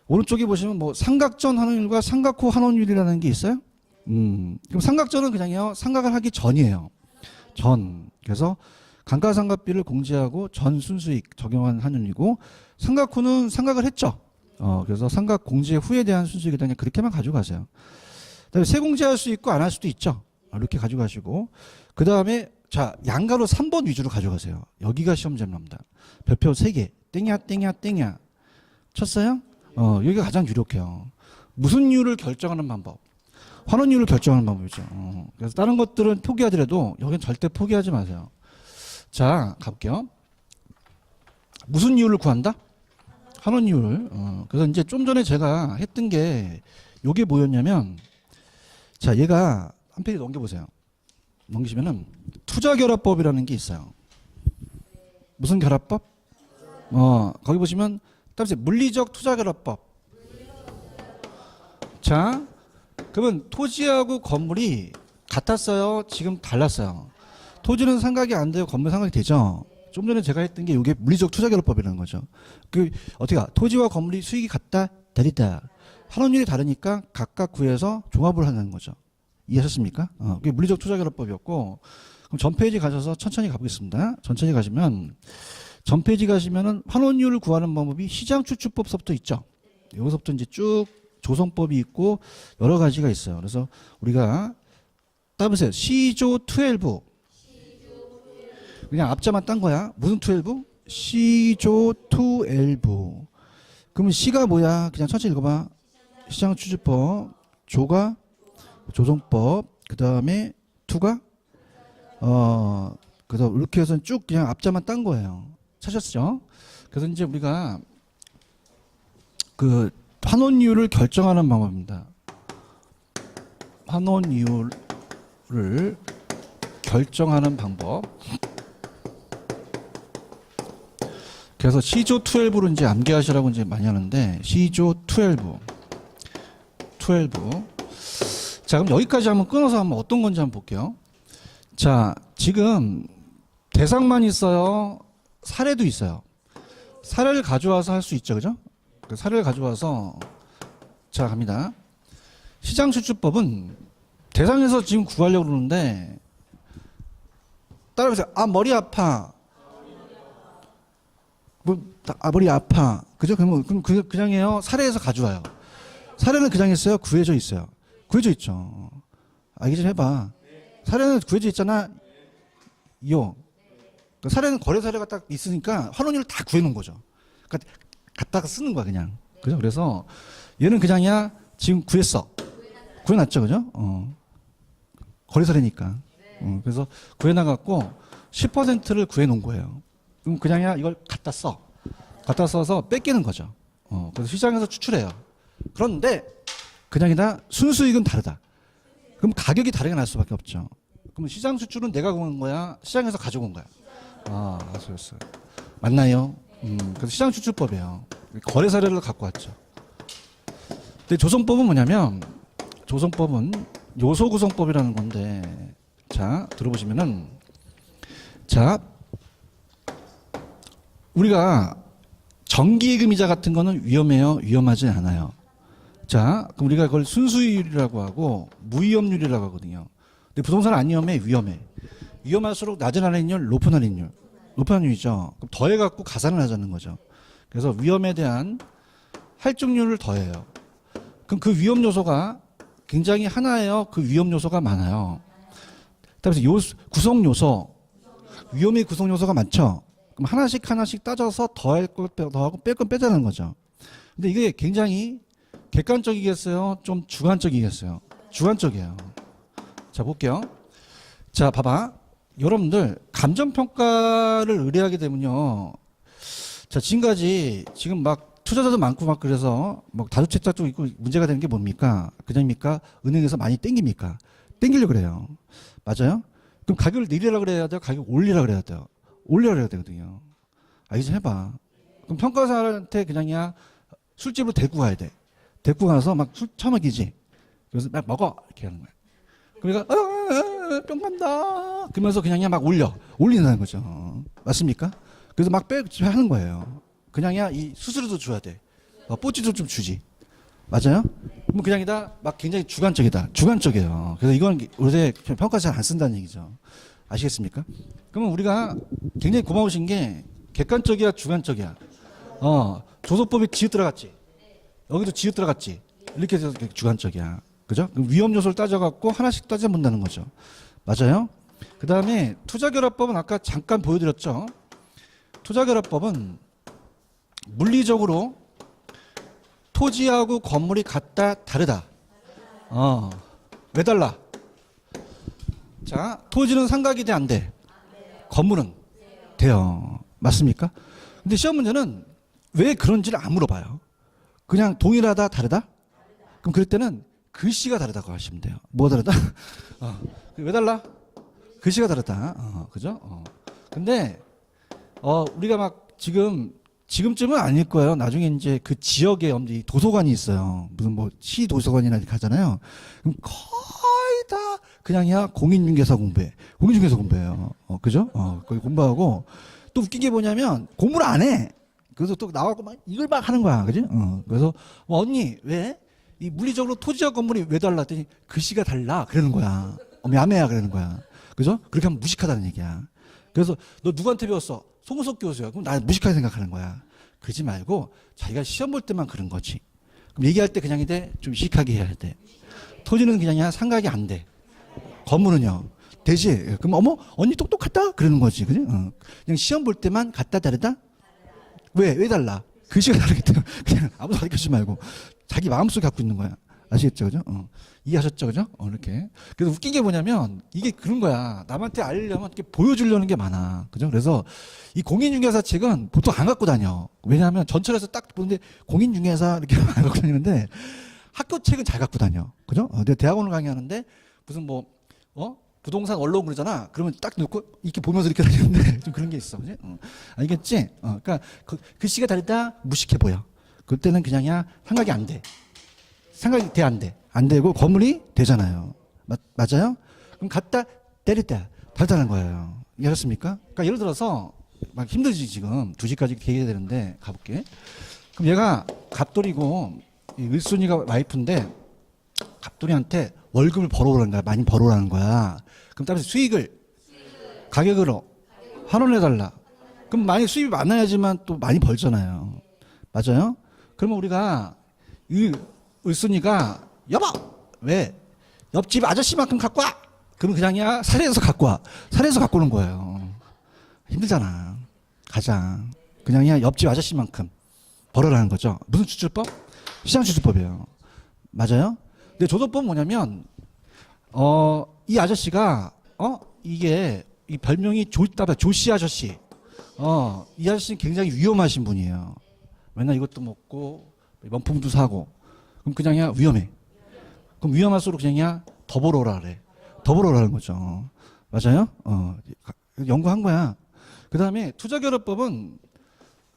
오른쪽에 보시면 뭐 삼각전 환원율과 삼각호 환원율이라는 게 있어요. 그럼 삼각전은 그냥요 삼각을 하기 전이에요. 그래서 감가상각비를 공제하고 전 순수익 적용한 환율이고 삼각호는 삼각을 했죠. 그래서 삼각 공제 후에 대한 순수익에 대한 그렇게만 가져가세요. 그다음에 세공제할 수 있고 안 할 수도 있죠. 이렇게 가져가시고 그 다음에 자 양가로 3번 위주로 가져가세요. 여기가 시험점입니다. 별표 3개 땡야 땡야 땡야 쳤어요? 여기가 가장 유력해요. 무슨 율을 결정하는 방법. 환원율을 결정하는 방법이죠. 그래서 다른 것들은 포기하더라도 여기는 절대 포기하지 마세요. 자 가볼게요. 무슨 이유를 구한다? 환원율. 그래서 이제 좀 전에 제가 했던 게 이게 뭐였냐면 자 얘가 한 페이지 넘겨보세요. 넘기시면은 투자결합법이라는 게 있어요. 무슨 결합법? 거기 보시면 따라서 물리적 투자결합법. 자 그러면 토지하고 건물이 같았어요? 지금 달랐어요? 토지는 상각이 안 돼요? 건물 상각이 되죠? 좀 전에 제가 했던 게 이게 물리적 투자결합법이라는 거죠. 어떻게 토지와 건물이 수익이 같다? 다르다. 환원율이 다르니까 각각 구해서 종합을 하는 거죠. 이해하셨습니까? 그게 물리적 투자결합법이었고 그럼 전 페이지 가셔서 천천히 가보겠습니다. 천천히 가시면 전 페이지 가시면은 환원율을 구하는 방법이 시장추출법서부터 있죠. 여기서부터 이제 쭉 조성법이 있고 여러 가지가 있어요. 그래서 우리가 따보세요. 시조 12. 그냥 앞자만 딴 거야. 무슨 12? 시조 12. 그러면 시가 뭐야? 그냥 천천히 읽어봐. 시장추출법. 조가 조성법. 그 다음에 투가 그래서 이렇게 해서 쭉 그냥 앞자만 딴 거예요. 찾았죠? 그래서 이제 우리가 그 환원율을 결정하는 방법입니다. 환원율을 결정하는 방법. 그래서 시조 12로 이제 암기하시라고 이제 많이 하는데 시조 12. 자, 그럼 여기까지 한번 끊어서 한번 어떤 건지 한번 볼게요. 자, 지금 대상만 있어요. 사례도 있어요. 사례를 가져와서 할 수 있죠, 그죠? 그 사례를 가져와서 자 갑니다. 시장추출법은 대상에서 지금 구하려고 그러는데 따라해보세요. 아, 머리 아파. 머리 아파. 그죠? 그럼 그냥 해요. 사례에서 가져와요. 사례는 그냥 했어요? 구해져 있어요? 구해져 있죠. 아, 이게 좀 해봐. 사례는 구해져 있잖아. 요. 그러니까 사례는 거래 사례가 딱 있으니까 환원율을 다 구해놓은 거죠. 그러니까 갖다가 쓰는 거야, 그냥. 그죠? 그래서 얘는 그냥이야. 지금 구했어. 구해놨죠, 그죠? 거래 사례니까. 그래서 구해놔갖고 10%를 구해놓은 거예요. 그럼 그냥이야 이걸 갖다 써. 갖다 써서 뺏기는 거죠. 그래서 시장에서 추출해요. 그런데 그냥이다 순수익은 다르다. 그럼 가격이 다르게 날 수밖에 없죠. 그럼 시장 수출은 내가 구한 거야? 시장에서 가져온 거야? 아, 알았어요. 맞나요? 그래서 시장 추출법이에요. 거래 사례를 갖고 왔죠. 근데 조성법은 뭐냐면 조성법은 요소 구성법이라는 건데 자, 들어보시면은 자, 우리가 정기예금이자 같은 거는 위험해요? 위험하지 않아요? 자, 그럼 우리가 그걸 순수율이라고 하고 무위험률이라고 하거든요. 근데 부동산은 안 위험해? 위험해. 위험할수록 낮은 할인율, 높은 할인율. 높은 할인율이죠. 그럼 더해갖고 가산을 하자는 거죠. 그래서 위험에 대한 할증률을 더해요. 그럼 그 위험 요소가 굉장히 하나예요? 그 위험 요소가 많아요? 그다음에 구성 요소, 위험의 구성 요소가 많죠? 그럼 하나씩 따져서 더할 걸 더하고 뺄 건 빼자는 거죠. 근데 이게 굉장히 객관적이겠어요? 좀 주관적이겠어요? 주관적이에요. 자, 볼게요. 자, 봐봐. 여러분들, 감정평가를 의뢰하게 되면요. 자, 지금까지 지금 막 투자자도 많고 막 그래서 막 다주택자도 있고 문제가 되는 게 뭡니까? 그냥입니까? 은행에서 많이 땡깁니까? 땡기려고 그래요. 맞아요? 그럼 가격을 내리려고 그래야 돼요? 가격 올리려고 그래야 돼요? 올리려고 그래야 되거든요. 아, 이거 좀 해봐. 그럼 평가사한테 그냥이야 술집으로 데리고 가야 돼. 데리고 가서 막 술 처먹이지. 그래서 막 먹어. 이렇게 하는 거야. 그러니까 뿅 간다. 그러면서 그냥이야 막 올린다는 거죠. 맞습니까? 그래서 막 하는 거예요. 그냥이야 이 수수료도 줘야 돼. 뽀찌도 좀 주지. 맞아요? 그럼 그냥이다 막 굉장히 주관적이다. 주관적이에요. 그래서 이건 요새 평가 잘 안 쓴다는 얘기죠. 아시겠습니까? 그러면 우리가 굉장히 고마우신 게 객관적이야, 주관적이야. 조소법에 지읒 들어갔지. 여기도 지읒 들어갔지. 이렇게 해서 주관적이야. 그죠? 위험 요소를 따져갖고 하나씩 따져본다는 거죠. 맞아요? 그 다음에 투자결합법은 아까 잠깐 보여드렸죠. 투자결합법은 물리적으로 토지하고 건물이 같다, 다르다. 왜 달라? 자, 토지는 상각이 돼, 안 돼? 건물은 돼요. 맞습니까? 근데 시험 문제는 왜 그런지를 안 물어봐요. 그냥 동일하다, 다르다? 그럼 그럴 때는 글씨가 다르다고 하시면 돼요. 뭐가 다르다? 왜 달라? 글씨가 다르다. 그죠? 근데, 우리가 막 지금쯤은 아닐 거예요. 나중에 이제 그 지역에 도서관이 있어요. 무슨 뭐 시 도서관이나 가잖아요. 그럼 거의 다 그냥이야 공인중개사 공부해. 공인중개사 공부해요. 그죠? 거기 공부하고 또 웃긴 게 뭐냐면 공부를 안 해. 그래서 또 나와고 막 이걸 막 하는 거야. 그지? 그래서 언니 왜? 이 물리적으로 토지와 건물이 왜 달라? 했더니 글씨가 달라. 그러는 거야. 야매야 그러는 거야. 그죠? 그렇게 하면 무식하다는 얘기야. 그래서 너 누구한테 배웠어? 송우석 교수야. 그럼 나 무식하게 생각하는 거야. 그러지 말고 자기가 시험 볼 때만 그런 거지. 그럼 얘기할 때 그냥 좀 시크하게 해야 돼. 토지는 그냥 상각이 안 돼. 건물은요. 되지. 그럼 어머 언니 똑똑하다? 그러는 거지. 그지? 그냥 시험 볼 때만 같다 다르다? 왜 달라? 글씨가 다르기 때문에 그냥 아무도 가르쳐주지 말고 자기 마음속에 갖고 있는 거야. 아시겠죠? 그죠? 이해하셨죠? 그죠? 이렇게. 그래서 웃긴 게 뭐냐면 이게 그런 거야. 남한테 알리려면 이렇게 보여주려는 게 많아. 그죠? 그래서 이 공인중개사 책은 보통 안 갖고 다녀. 왜냐하면 전철에서 딱 보는데 공인중개사 이렇게 안 갖고 다니는데 학교 책은 잘 갖고 다녀. 그죠? 내가 대학원을 강의하는데 무슨 부동산 원론 그러잖아. 그러면 딱 놓고 이렇게 보면서 이렇게 다니는데 좀 그런 게 있어. 그지? 알겠지? 그러니까 글씨가 다르다 무식해 보여. 그때는 그냥이야 생각이 안 돼. 생각이 돼, 안 돼? 안 되고 건물이 되잖아요. 맞아요? 그럼 갖다 때리다 다르다는 거예요. 이해하셨습니까? 그러니까 예를 들어서 막 힘들지 지금 2시까지 계획해야 되는데 가볼게. 그럼 얘가 갑돌이고 을순이가 와이프인데 갑돌이한테 월급을 벌어오라는 거야. 많이 벌어오라는 거야. 그럼 따라서 수익을 가격으로 환원해달라. 그럼 많이 수입이 많아야지만 또 많이 벌잖아요. 맞아요? 그러면 우리가 이 을순이가 여보 왜 옆집 아저씨만큼 갖고 와. 그럼 그냥이야 사례에서 갖고 와. 사례에서 갖고 오는 거예요. 힘들잖아. 가자. 그냥이야 옆집 아저씨만큼 벌어라는 거죠. 무슨 추출법? 시장 추출법이에요. 맞아요? 근데 조도법은 뭐냐면 이 아저씨가 이게 이 별명이 조씨 아저씨. 이 아저씨는 굉장히 위험하신 분이에요. 맨날 이것도 먹고 명품도 사고. 그럼 그냥이야 위험해. 그럼 위험할수록 그냥이야 더 벌어오라 그래. 더 벌어오라는 거죠. 맞아요? 연구한 거야. 그 다음에 투자결합법은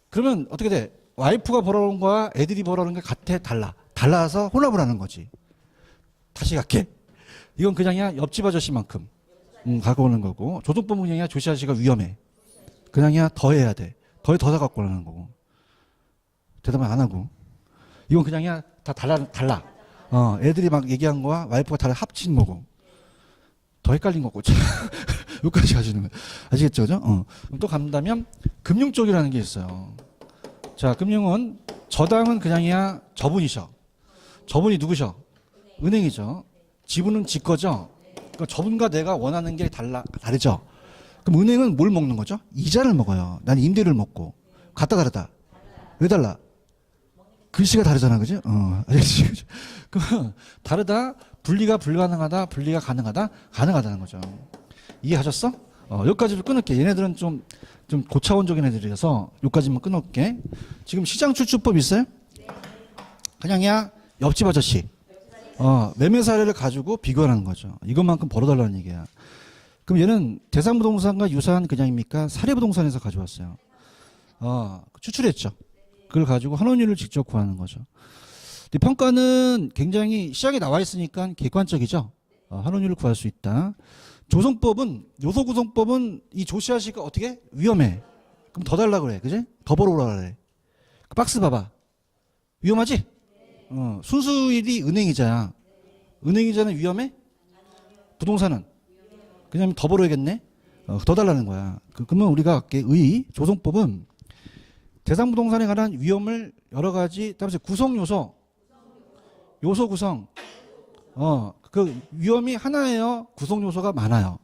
그러면 어떻게 돼? 와이프가 벌어오는 거와 애들이 벌어오는 게 같아? 달라. 달라서 혼합을 하는 거지. 다시 갈게. 이건 그냥이야 옆집 아저씨만큼 갖고 오는 거고, 조동법은 그냥이야 조씨 아저씨가 위험해. 그냥이야 더 해야 돼. 더 갖고 오는 거고. 대답을 안 하고. 이건 그냥이야 다 달라. 애들이 막 얘기한 거와 와이프가 다 합친 거고. 더 헷갈린 거고. 여기까지 가시는 거예요. 아시겠죠? 그죠? 그럼 또 간다면 금융 쪽이라는 게 있어요. 자, 금융은 저당은 그냥이야 저분이셔. 저분이 누구셔? 은행이죠. 지분은 지 거죠. 그러니까 저분과 내가 원하는 게 다르죠. 그럼 은행은 뭘 먹는 거죠? 이자를 먹어요. 난 임대를 먹고. 같다 다르다. 왜 달라? 글씨가 다르잖아, 그지? 알겠지? 그럼 다르다. 분리가 불가능하다. 분리가 가능하다. 가능하다는 거죠. 이해하셨어? 여기까지로 끊을게. 얘네들은 좀 고차원적인 애들이라서 여기까지만 끊을게. 지금 시장 추출법 있어요? 그냥이야 옆집 아저씨. 매매 사례를 가지고 비교하는 거죠. 이것만큼 벌어달라는 얘기야. 그럼 얘는 대상부동산과 유사한 그냥입니까? 사례부동산에서 가져왔어요. 추출했죠. 그걸 가지고 환원율을 직접 구하는 거죠. 근데 평가는 굉장히 시장에 나와 있으니까 객관적이죠. 환원율을 구할 수 있다. 조성법은, 요소구성법은 이 조시아씨가 어떻게? 위험해. 그럼 더 달라 그래. 그지? 더 벌어오라 그래. 그 박스 봐봐. 위험하지? 순수일이 은행이자야. 은행이자는 위험해? 부동산은? 그냥 더 벌어야겠네? 더 달라는 거야. 그러면 우리가 조성법은 대상부동산에 관한 위험을 여러 가지, 따라서 구성 요소 구성. 그 위험이 하나예요? 구성 요소가 많아요?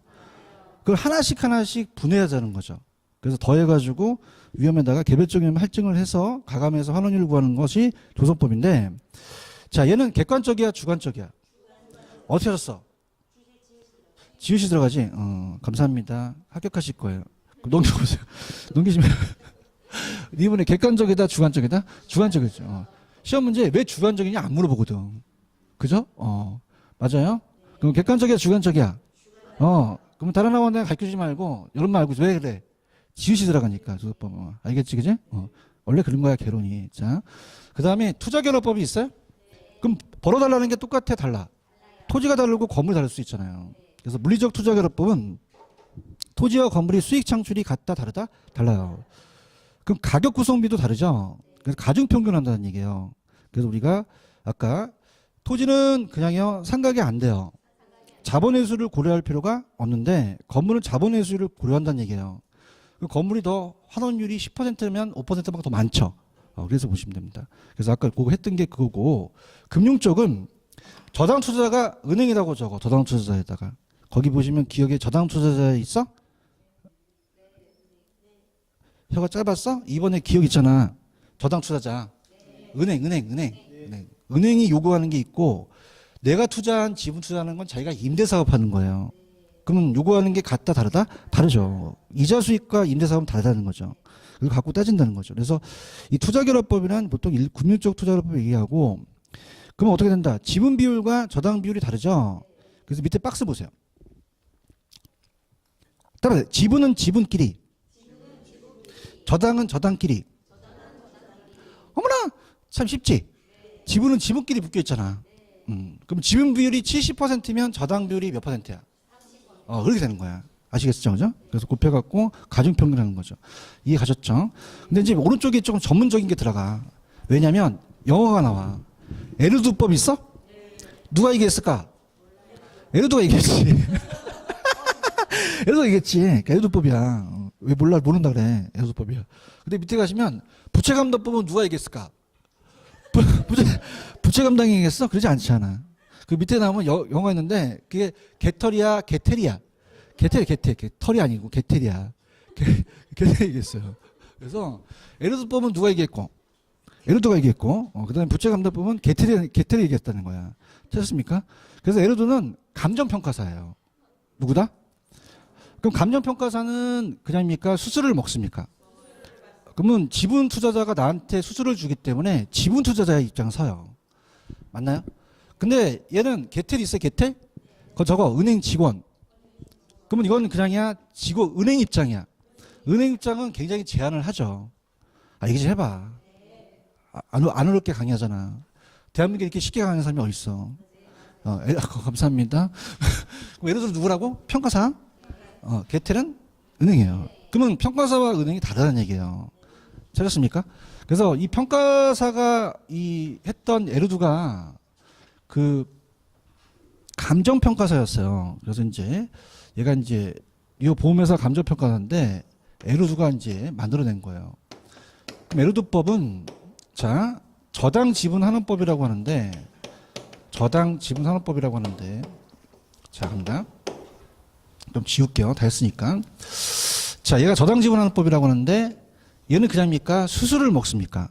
그걸 하나씩 분해해야 되는 거죠. 그래서 더해가지고 위험에다가 개별적인 할증을 해서 가감해서 환원율을 구하는 것이 조성법인데, 자, 얘는 객관적이야, 주관적이야? 어떻게 하셨어? 지읒이 들어가지? 감사합니다. 합격하실 거예요. 넘겨보세요. 넘기시면. 이번에 객관적이다, 주관적이다? 주관적이죠. 시험 문제 왜 주관적이냐 안 물어보거든. 그죠? 맞아요? 그럼 객관적이야, 주관적이야? 그럼 다른 학원에 가르쳐주지 말고, 여러분 알고 왜 그래? 지읒이 들어가니까, 조도법. 알겠지, 그지? 원래 그런 거야, 개론이. 자, 그 다음에 투자결합법이 있어요? 그럼 벌어달라는 게 똑같아, 달라? 토지가 다르고 건물이 다를 수 있잖아요. 그래서 물리적 투자결합법은 토지와 건물이 수익 창출이 같다, 다르다? 달라요. 그럼 가격 구성비도 다르죠? 그래서 가중평균한다는 얘기예요. 그래서 우리가 아까 토지는 그냥요, 상각이 안 돼요. 자본회수를 고려할 필요가 없는데 건물은 자본회수를 고려한다는 얘기예요. 건물이 더 환원율이 10%면 5%만 더 많죠. 그래서 보시면 됩니다. 그래서 아까 그거 했던 게 그거고, 금융 쪽은 저당 투자자가 은행이라고 적어. 저당 투자자에다가 거기 보시면 기억에 저당 투자자 있어? 혀가 짧았어? 이번에 기억 있잖아. 저당 투자자. 은행이 요구하는 게 있고, 내가 투자한 지분 투자하는 건 자기가 임대사업 하는 거예요. 그러면 요구하는 게 같다, 다르다? 다르죠. 이자 수익과 임대사업은 다르다는 거죠. 그걸 갖고 따진다는 거죠. 그래서 이 투자결합법이란 보통 금융적 투자결합법 얘기하고, 그러면 어떻게 된다? 지분 비율과 저당 비율이 다르죠. 그래서 밑에 박스 보세요. 따라서 지분은 지분끼리, 저당은 저당끼리. 어머나, 참 쉽지? 지분은 지분끼리 묶여 있잖아. 그럼 지분 비율이 70%면 저당 비율이 몇 %야? 그렇게 되는 거야. 아시겠죠? 그죠? 그래서 곱해갖고 가중평균하는 거죠. 이해 가셨죠? 근데 이제 오른쪽에 조금 전문적인 게 들어가. 왜냐면 영어가 나와. 에르두법 있어? 누가 얘기했을까? 에르두가 얘기했지. 그래서 얘기했지. 에르도법이야. 왜 몰라 모른다 그래. 에르도법이야. 근데 밑에 가시면 부채감독법은 누가 얘기했을까? 부채감당이 얘기했어? 그러지 않지 않아. 그 밑에 나오면 영어가 있는데 그게 개털이야, 개텔이야. 개털이 아니고 개텔이야. 개텔 얘기했어요. 그래서 에르도법은 누가 얘기했고? 에르도가 얘기했고, 그다음에 부채감독법은 개텔이 얘기했다는 거야. 찾았습니까? 그래서 에르도는 감정평가사예요. 누구다? 그럼 감정평가사는 그냥입니까? 수수료를 먹습니까? 그러면 지분 투자자가 나한테 수수료를 주기 때문에 지분 투자자의 입장을 서요. 맞나요? 근데 얘는 개텔이 있어요, 개텔? 그거 저거 은행 직원. 그러면 이건 그냥이야, 은행 입장이야. 은행 입장은 굉장히 제한을 하죠. 얘기 좀 해봐. 안 어렵게 강의하잖아. 대한민국에 이렇게 쉽게 강의하는 사람이 어딨어. 감사합니다. 예를 들어 누구라고? 평가사? 개텔은 은행이에요. 그러면 평가사와 은행이 다르다는 얘기예요. 찾았습니까? 그래서 이 평가사가 했던 에르두가 그 감정평가사였어요. 그래서 이제 얘가 이제 이 보험회사 감정평가사인데 에르두가 이제 만들어낸 거예요. 그럼 에르두법은 자, 저당 지분환원법이라고 하는데 자, 갑니다. 좀 지울게요. 다 했으니까. 자, 얘가 저당 지분환원법이라고 하는데 얘는 그냥입니까? 수수료를 먹습니까?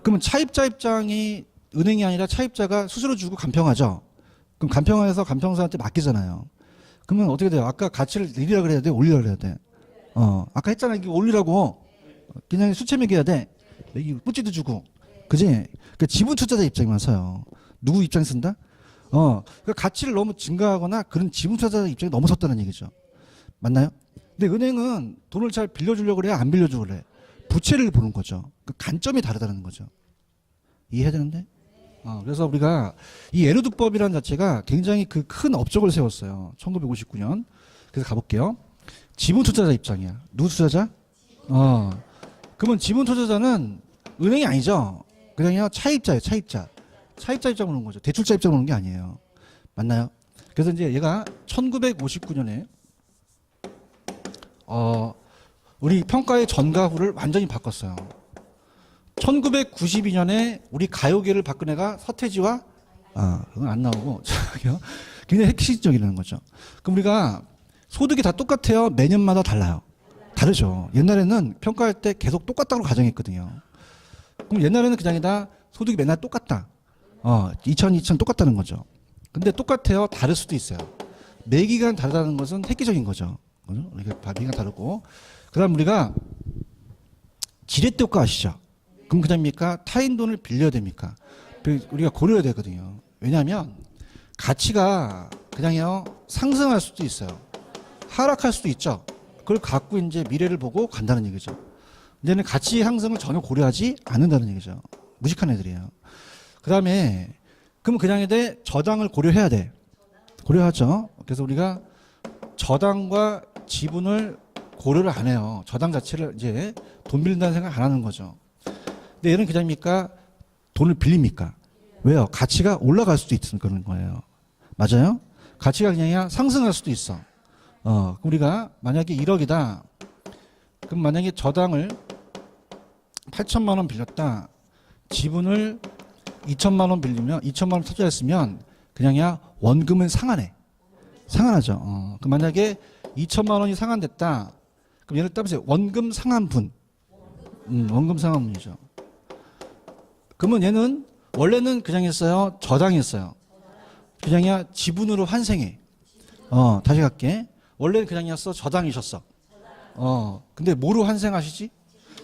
그러면 차입자 입장이 은행이 아니라 차입자가 수수료 주고 간평하죠. 그럼 간평해서 간평사한테 맡기잖아요. 그러면 어떻게 돼요? 아까 가치를 내리라 그래야 돼? 올리라 그래야 돼? 아까 했잖아. 이게 올리라고. 그냥 수채 매겨야 돼. 여기 뿌찌도 주고. 그지? 그러니까 지분 투자자 입장만 서요. 누구 입장 쓴다? 그러니까 가치를 너무 증가하거나 그런 지분 투자자 입장이 너무 섰다는 얘기죠. 맞나요? 근데 은행은 돈을 잘 빌려주려고 그래? 안 빌려주려고 그래? 부채를 보는 거죠. 그 관점이 다르다는 거죠. 이해해야 되는데? 그래서 우리가 이 에르두법이라는 자체가 굉장히 그 큰 업적을 세웠어요. 1959년. 그래서 가볼게요. 지분 투자자 입장이야. 누구 투자자? 그러면 지분 투자자는 은행이 아니죠. 그냥요 차입자예요. 차입자 입장 보는 거죠. 대출자 입장 보는 게 아니에요. 맞나요? 그래서 이제 얘가 1959년에 우리 평가의 전과 후를 완전히 바꿨어요. 1992년에 우리 가요계를 바꾼 애가 서태지와 그건 안 나오고 굉장히 핵심적이라는 거죠. 그럼 우리가 소득이 다 똑같아요. 매년마다 달라요. 다르죠. 옛날에는 평가할 때 계속 똑같다고 가정했거든요. 그럼 옛날에는 그냥이다 소득이 맨날 똑같다. 2000 똑같다는 거죠. 근데 똑같아요. 다를 수도 있어요. 매기간 다르다는 것은 획기적인 거죠. 매기간 다르고. 그 다음 우리가 지렛대 효과 아시죠? 그럼 그냥입니까? 타인 돈을 빌려야 됩니까? 우리가 고려해야 되거든요. 왜냐하면 가치가 그냥요 상승할 수도 있어요. 하락할 수도 있죠. 그걸 갖고 이제 미래를 보고 간다는 얘기죠. 근데는 가치 상승을 전혀 고려하지 않는다는 얘기죠. 무식한 애들이에요. 그 다음에 그럼 그냥에 대해 저당을 고려해야 돼. 고려하죠. 그래서 우리가 저당과 지분을 고려를 안 해요. 저당 자체를 이제 돈 빌린다는 생각 안 하는 거죠. 근데 얘는 그냥입니까? 돈을 빌립니까? 왜요? 가치가 올라갈 수도 있는 그런 거예요. 맞아요? 가치가 그냥 상승할 수도 있어. 그럼 우리가 만약에 1억이다. 그럼 만약에 저당을 8천만 원 빌렸다. 지분을 2천만 원 빌리면 2천만 원 투자했으면 그냥야 원금은 상환해. 상환하죠. 그럼 만약에 2천만 원이 상환됐다. 그럼 얘를 따보세요. 원금 상환분. 원금 상환분이죠. 그러면 얘는 원래는 그냥 했어요. 저당했어요. 그냥이야 지분으로 환생해. 다시 갈게. 원래는 그냥이었어. 저당이셨어. 근데 뭐로 환생하시지?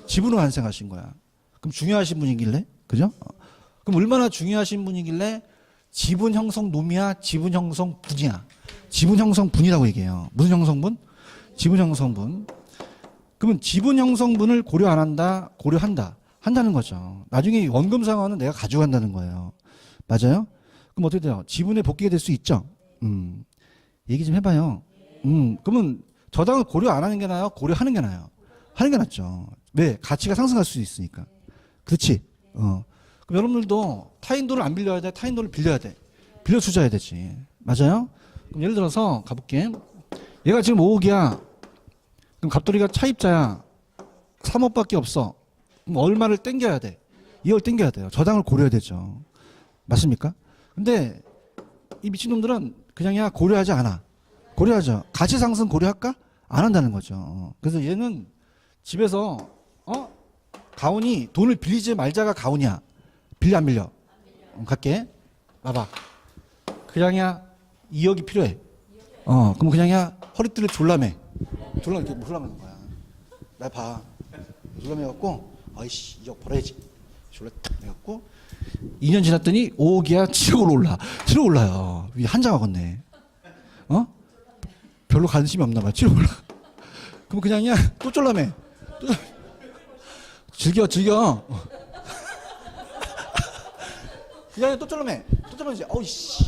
지분으로 환생하신 거야. 그럼 중요하신 분이길래? 그죠? 그럼 얼마나 중요하신 분이길래 지분 형성 놈이야? 지분 형성 분이야? 지분 형성 분이라고 얘기해요. 무슨 형성분? 지분 형성분. 그러면 지분 형성분을 고려 안 한다? 고려한다. 한다는 거죠. 나중에 원금 상환은 내가 가져간다는 거예요. 맞아요? 그럼 어떻게 돼요? 지분에 복귀가 될 수 있죠? 얘기 좀 해봐요. 그러면 저당을 고려 안 하는 게 나아요? 고려하는 게 나아요? 하는 게 낫죠. 왜? 가치가 상승할 수 있으니까. 그렇지? 그럼 여러분들도 타인 돈을 안 빌려야 돼? 타인 돈을 빌려야 돼? 빌려 투자해야 되지. 맞아요? 그럼 예를 들어서 가볼게. 얘가 지금 5억이야. 그럼 갑돌이가 차입자야. 3억밖에 없어. 그럼 얼마를 땡겨야 돼? 2억 땡겨야 돼요. 저당을 고려해야 되죠. 맞습니까? 근데 이 미친놈들은 그냥야 고려하지 않아. 고려하죠. 가치 상승 고려할까? 안 한다는 거죠. 그래서 얘는 집에서 가훈이 돈을 빌리지 말자가 가훈이야. 빌려 안 빌려? 갈게. 봐봐. 그냥야 2억이 필요해. 그럼 그냥야 허리띠를 졸라매. 졸라매 이렇게 졸라매는 거야. 나 봐. 졸라매갖고 아이씨 2억 벌어야지. 졸라 딱 해갖고 2년 지났더니 5억이야 7억으로 올라. 7억 올라요. 한장 하겠네. 별로 관심이 없나 봐. 7억 올라. 그럼 그냥야 또 졸라매. 또 즐겨. 그냥 또 졸라매. 또 졸라매지. 어이씨.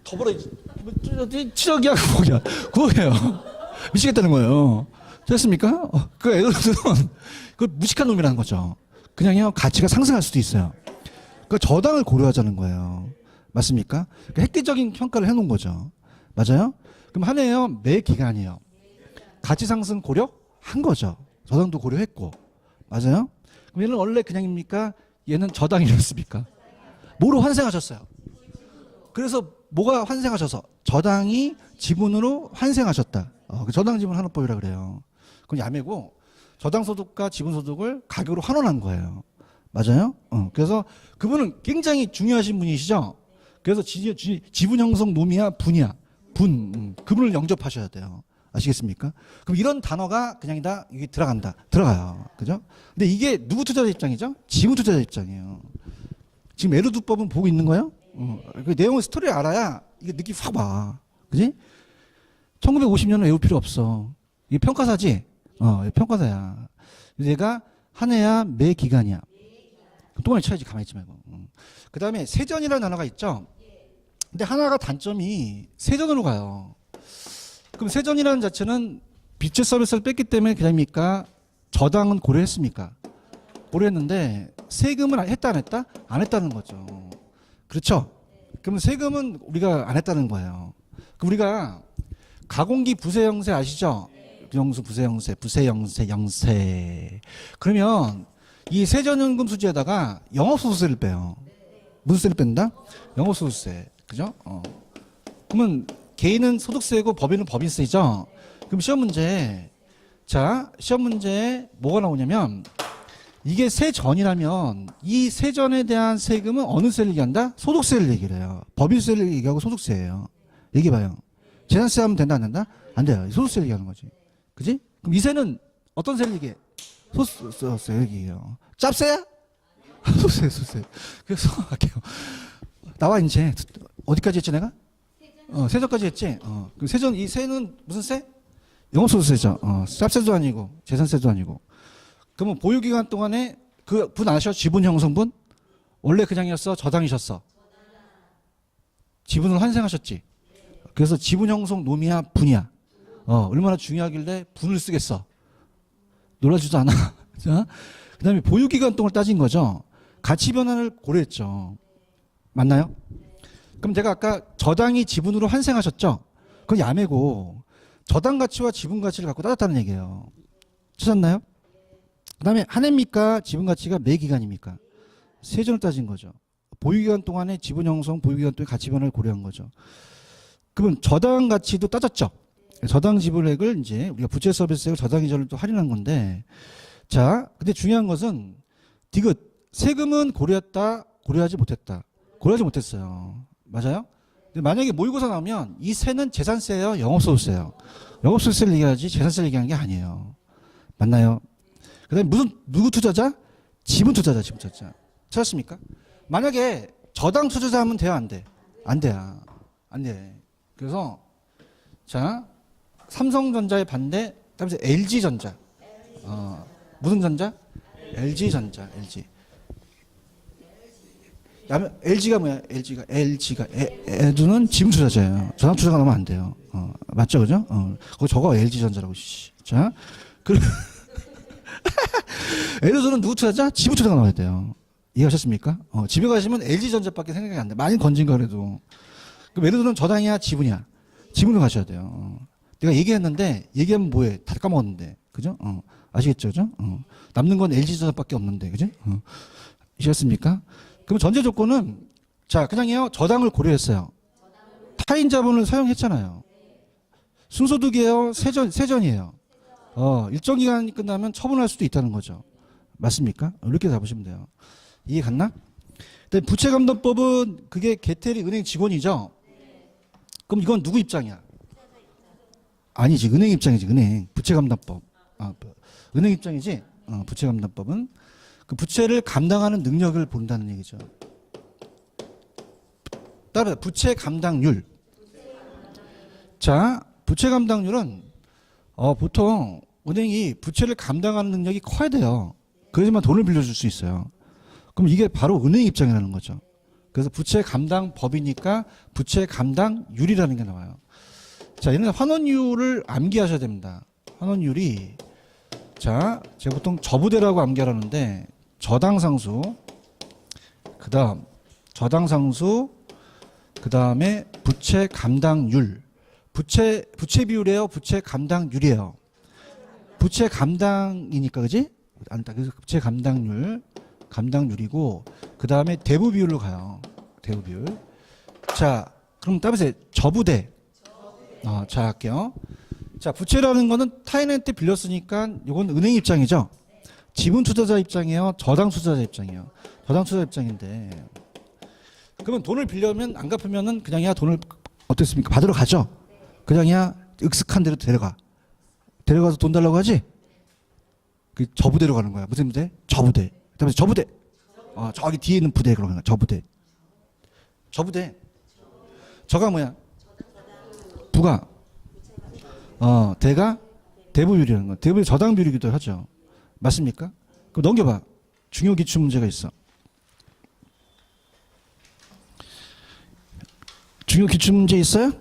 더 벌어야지. 7억이야 9억이야. 9억이에요. 미치겠다는 거예요. 됐습니까? 그 애들은 그 무식한 놈이라는 거죠. 그냥요 가치가 상승할 수도 있어요. 그 저당을 고려하자는 거예요. 맞습니까? 그 획기적인 평가를 해놓은 거죠. 맞아요? 그럼 한 해요 매 기간이에요. 가치 상승 고려한 거죠. 저당도 고려했고. 맞아요? 그럼 얘는 원래 그냥입니까? 얘는 저당이었습니까? 뭐로 환생하셨어요? 그래서 뭐가 환생하셔서 저당이 지분으로 환생하셨다. 그 저당 지분 환원법이라 그래요. 그건 야매고 저당 소득과 지분 소득을 가격으로 환원한 거예요. 맞아요? 그래서 그분은 굉장히 중요하신 분이시죠. 그래서 지분 형성 노미야 분이야. 그분을 영접하셔야 돼요. 아시겠습니까? 그럼 이런 단어가 그냥 다 이게 들어가요. 그죠? 근데 이게 누구 투자자 입장이죠? 지분 투자자 입장이에요. 지금 에르두법은 보고 있는 거예요? 그 내용의 스토리를 알아야 이게 느낌 확 와. 그지? 1950년은 외울 필요 없어. 이게 평가사지? 평가사야. 얘가 한 해야 매 기간이야. 동안에 쳐야지 가만히 있지 말고. 그 다음에 세전이라는 단어가 있죠? 근데 하나가 단점이 세전으로 가요. 그럼 세전이라는 자체는 빚제 서비스를 뺐기 때문에 그냥입니까? 저당은 고려했습니까? 고려했는데 세금은 했다 안 했다? 안 했다는 거죠. 그렇죠? 그러면 세금은 우리가 안 했다는 거예요. 그럼 우리가 가공기 부세영세 아시죠? 영수 부세영세, 영세. 그러면 이 세전연금 수지에다가 영업소득세를 빼요. 무슨 세를 뺀다? 영업소득세. 그죠? 그러면 개인은 소득세고 법인은 법인세죠? 그럼 시험 문제에 뭐가 나오냐면 이게 세전이라면 이 세전에 대한 세금은 어느 세를 얘기한다? 소득세를 얘기를 해요. 법인세를 얘기하고 소득세예요. 얘기해봐요. 재산세 하면 된다 안 된다? 안 돼요. 소득세를 얘기하는 거지. 그지? 그럼 이 세는 어떤 세를 얘기해? 소득세 얘기해요. 짭세야? 소득세. 그래서 할게요. 나와 이제 어디까지 했지 내가? 세전까지 했지? 그 세전 이 세는 무슨 세? 영업소득세죠. 짭세도 아니고 재산세도 아니고. 그러면 보유기간 동안에 그 분 아셔? 지분 형성분? 원래 그냥이었어? 저당이셨어? 지분을 환생하셨지? 그래서 지분 형성 노미야 분이야. 얼마나 중요하길래 분을 쓰겠어? 놀라지도 않아. 그 다음에 보유기간 동안 따진 거죠. 가치 변화를 고려했죠. 맞나요? 그럼 제가 아까 저당이 지분으로 환생하셨죠? 그건 야매고 저당 가치와 지분 가치를 갖고 따졌다는 얘기예요. 찾았나요? 그 다음에 한 해입니까? 지분 가치가 매 기간입니까? 세전을 따진 거죠. 보유기간 동안에 지분 형성, 보유기간 동안에 가치 변화를 고려한 거죠. 그러면 저당 가치도 따졌죠. 저당 지불액을 이제 우리가 부채 서비스액을 저당 이자를 또 할인한 건데, 자, 근데 중요한 것은 디귿 세금은 고려했다, 고려하지 못했다. 고려하지 못했어요. 맞아요? 근데 만약에 모의고사 나오면 이 세는 재산세예요, 영업소득세예요. 영업소득세를 얘기하지 재산세를 얘기하는 게 아니에요. 맞나요? 그다음에 누구 투자자? 지분 투자자, 지분 투자자. 찾았습니까? 만약에 저당 투자자 하면 돼요, 안 돼? 안 돼요. 안 돼. 그래서 자, 삼성전자의 반대, 그다음에 LG전자. 무슨 전자? LG전자, LG. LG가 뭐야? LG가 애주는 지분 투자자예요. 저당 투자가 나오면 안 돼요. 맞죠, 그죠? 그거 저거 LG전자라고. 자, LG는 누구 투자자? 지분 투자가 나와야 돼요. 이해하셨습니까? 집에 가시면 LG전자밖에 생각이 안 돼. 많이 건진 거라도. 그럼 LG는 저당이야, 지분이야? 지분으로 가셔야 돼요. 내가 얘기했는데 얘기하면 뭐해? 다 까먹었는데. 그죠? 아시겠죠? 그죠? 남는 건 LG전자밖에 없는데. 그죠? 아시겠습니까? 그럼 전제 조건은 자, 그냥요. 저당을 고려했어요. 타인 자본을 사용했잖아요. 순소득이에요? 세전이에요? 일정 기간이 끝나면 처분할 수도 있다는 거죠. 맞습니까? 이렇게 잡으시면 돼요. 이해 갔나? 부채감독법은 그게 개태리 은행 직원이죠? 그럼 이건 누구 입장이야? 아니지. 은행 입장이지. 은행. 부채감독법. 은행 입장이지. 부채감독법은 그 부채를 감당하는 능력을 본다는 얘기죠. 따라 부채 감당률. 자, 부채 감당률은 보통 은행이 부채를 감당하는 능력이 커야 돼요. 그래야만 돈을 빌려줄 수 있어요. 그럼 이게 바로 은행 입장이라는 거죠. 그래서 부채 감당 법이니까 부채 감당률이라는 게 나와요. 자, 얘는 환원율을 암기하셔야 됩니다. 환원율이 자, 제가 보통 저부대라고 암기하라는데 저당상수, 그다음 저당상수, 그다음에 부채 감당률. 부채 비율이에요? 부채 감당률이에요? 부채 감당이니까 그지? 그래서 부채 감당률이고 그다음에 대부 비율로 가요. 대부 비율. 자, 그럼 따라서 저부대. 자, 할게요. 자, 부채라는 거는 타인한테 빌렸으니까 이건 은행 입장이죠. 지분 투자자 입장이에요? 저당 투자자 입장이에요? 저당 투자자 입장인데 그러면 돈을 빌려면 안 갚으면은 그냥이야 돈을 어떻습니까? 받으러 가죠. 그냥이야 익숙한 데로 데려가서 돈 달라고 하지. 그 저부대로 가는 거야. 무슨 부대? 저부대. 그다음에 저부대. 저기 뒤에 있는 부대 그런 거야. 저부대. 저가 뭐야? 부가. 대가 대부율이라는 거. 대부율 저당 비율이기도 하죠. 맞습니까? 그럼 넘겨봐. 중요 기출 문제가 있어. 중요 기출 문제 있어요?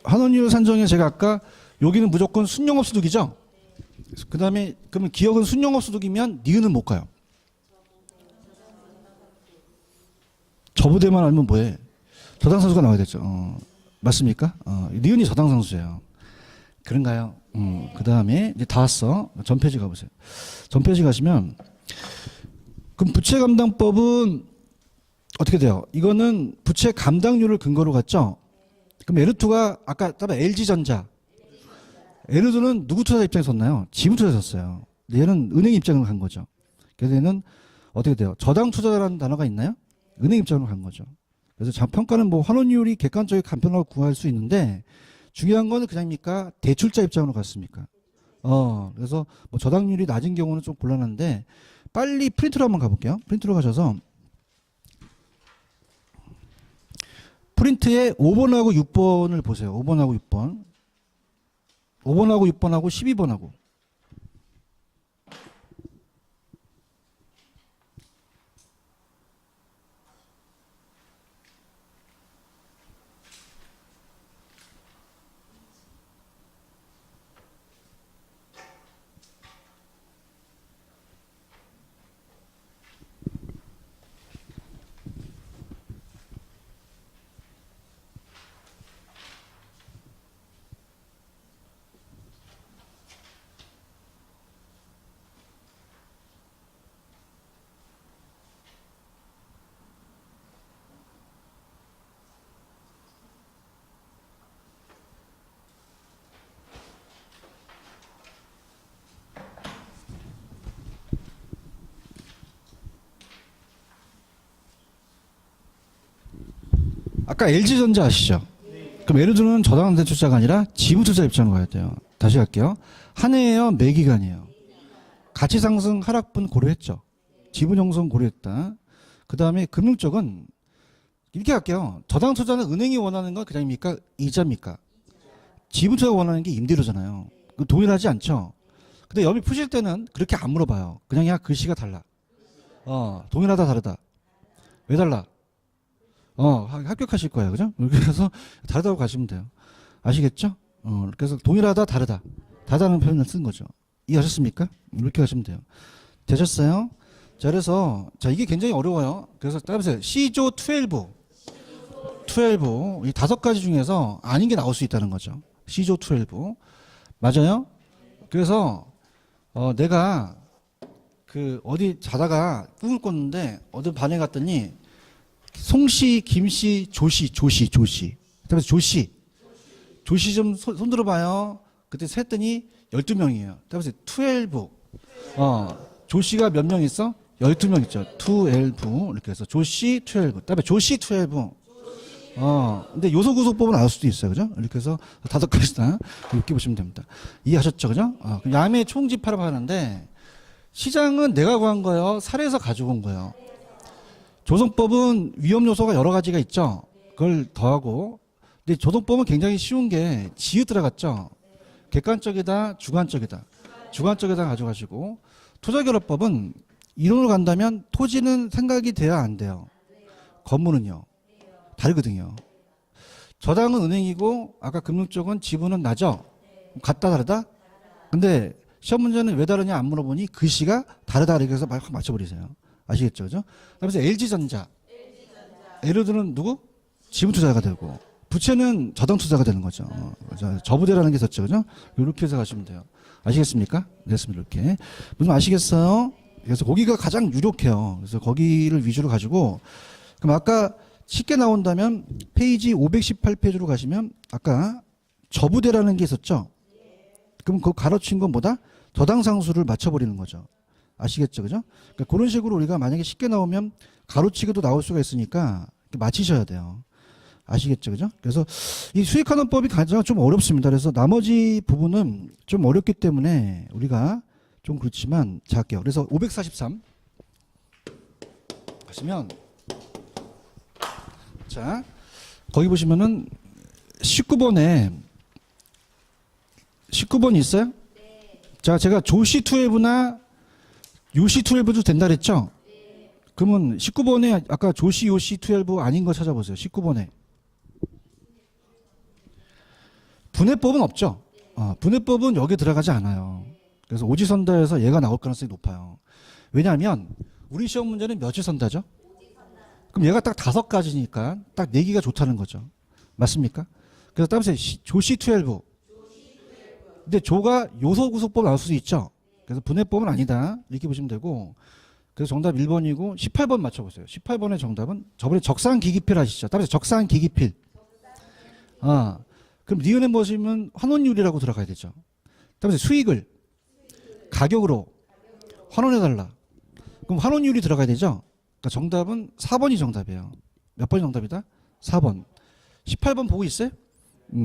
환원율 산정에 제가 아까 여기는 무조건 순영업 소득이죠? 그 다음에 그러면 기억은 순영업 소득이면 니은은 못 가요. 저부대만 알면 뭐해? 저당상수가 나와야 되죠. 맞습니까? 니은이 저당상수예요. 그런가요? 그 다음에 이제 다 왔어. 전페이지 가보세요. 전페이지 가시면 그럼 부채감당법은 어떻게 돼요? 이거는 부채 감당률을 근거로 갔죠? 그럼 L2가 아까 따라 LG전자. L2는 누구 투자 입장에 섰나요? 지분 투자에 섰어요. 얘는 은행 입장으로 간 거죠. 그래서 얘는 어떻게 돼요? 저당 투자라는 단어가 있나요? 은행 입장으로 간 거죠. 그래서 평가는 뭐 환원율이 객관적인 간편하고 구할 수 있는데 중요한 거는 그냥입니까? 대출자 입장으로 갔습니까? 그래서 뭐 저당률이 낮은 경우는 좀 곤란한데 빨리 프린트로 한번 가볼게요. 프린트로 가셔서 프린트에 5번하고 6번을 보세요. 5번하고 6번. 5번하고 6번하고 12번하고. 아까 LG전자 아시죠? 그럼 예를 들면 저당 대출자가 아니라 지분 투자 입장으로 가야 돼요. 다시 갈게요. 한 해예요? 매 기간이에요? 가치 상승 하락분 고려했죠. 지분 형성 고려했다. 그 다음에 금융 쪽은 이렇게 할게요. 저당 투자는 은행이 원하는 건 그냥입니까? 이자입니까? 지분 투자가 원하는 게 임대료잖아요. 동일하지 않죠? 근데 여기 푸실 때는 그렇게 안 물어봐요. 그냥 야 글씨가 달라. 동일하다 다르다. 왜 달라? 합격하실 거예요. 그죠? 그래서 다르다고 가시면 돼요. 아시겠죠? 그래서 동일하다, 다르다. 다르다는 표현을 쓴 거죠. 이해하셨습니까? 이렇게 하시면 돼요. 되셨어요? 자, 그래서, 자, 이게 굉장히 어려워요. 그래서 따라보세요. C조 12. 이 5가지 중에서 아닌 게 나올 수 있다는 거죠. C조12 맞아요? 그래서 내가 그 어디 자다가 꿈을 꿨는데 어디 반에 갔더니 송씨, 김씨, 조씨. 그다음에 조씨 좀 손 들어봐요. 그때 셌더니 12명이에요. 그다음에 12. 조씨가 몇 명 있어? 12명 있죠. 12 이렇게 해서 조씨 12. 그다음에 조씨 12. 근데 요소구속법은 나올 수도 있어요. 그죠? 이렇게 해서 5가지다. 이렇게 보시면 됩니다. 이해하셨죠? 그죠? 야매 총집합을 하는데 시장은 내가 구한 거예요. 사례에서 가지고 온 거예요. 조성법은 위험 요소가 여러 가지가 있죠. 그걸 더하고. 근데 조성법은 굉장히 쉬운 게 지읒 들어갔죠. 객관적이다, 주관적이다. 주관적이다 가져가시고 투자결합법은 이론으로 간다면 토지는 생각이 돼야 안 돼요. 건물은요. 다르거든요. 저당은 은행이고 아까 금융 쪽은 지분은 나죠. 같다 다르다? 근데 시험 문제는 왜 다르냐 안 물어보니 글씨가 다르다 이렇게 해서 확 맞춰버리세요. 아시겠죠? 그죠? 그래서 LG전자. 예를 들면 누구? 지분 투자가 되고 부채는 저당 투자가 되는 거죠. 저부대라는 게 있었죠. 그죠? 이렇게 해서 가시면 돼요. 아시겠습니까? 됐습니다. 이렇게. 무슨 아시겠어요? 그래서 거기가 가장 유력해요. 그래서 거기를 위주로 가지고 그럼 아까 쉽게 나온다면 페이지 518페이지로 가시면 아까 저부대라는 게 있었죠. 그럼 그 가로친 건 뭐다? 저당 상수를 맞춰버리는 거죠. 아시겠죠? 그죠? 그러니까 그런 식으로 우리가 만약에 쉽게 나오면 가로치기도 나올 수가 있으니까 맞히셔야 돼요. 아시겠죠? 그죠? 그래서 이 수익하는 법이 가장 좀 어렵습니다. 그래서 나머지 부분은 좀 어렵기 때문에 우리가 좀 그렇지만 자 할게요. 그래서 543 하시면 자 거기 보시면은 19번이 있어요? 네. 자 제가 조시12나 요시12도 된다 그랬죠? 네. 그러면 19번에 아까 조시 요시12 아닌 거 찾아보세요. 19번에 분해법은 없죠? 분해법은 여기 들어가지 않아요. 그래서 오지선다에서 얘가 나올 가능성이 높아요. 왜냐하면 우리 시험 문제는 몇지선다죠? 그럼 얘가 딱 5가지니까 딱 내기가 좋다는 거죠. 맞습니까? 그래서 따라서 조시12. 근데 조가 요소구속법 나올 수도 있죠. 그래서 분해법은 아니다. 이렇게 보시면 되고 그래서 정답 1번이고 18번 맞춰보세요. 18번의 정답은 저번에 적산기기필 하시죠. 따라서 적산기기필. 그럼 니은에 보시면 환원율이라고 들어가야 되죠. 따라서 수익을 가격으로 환원해달라. 그럼 환원율이 들어가야 되죠. 그러니까 정답은 4번이 정답이에요. 몇 번이 정답이다? 4번. 18번 보고 있어요?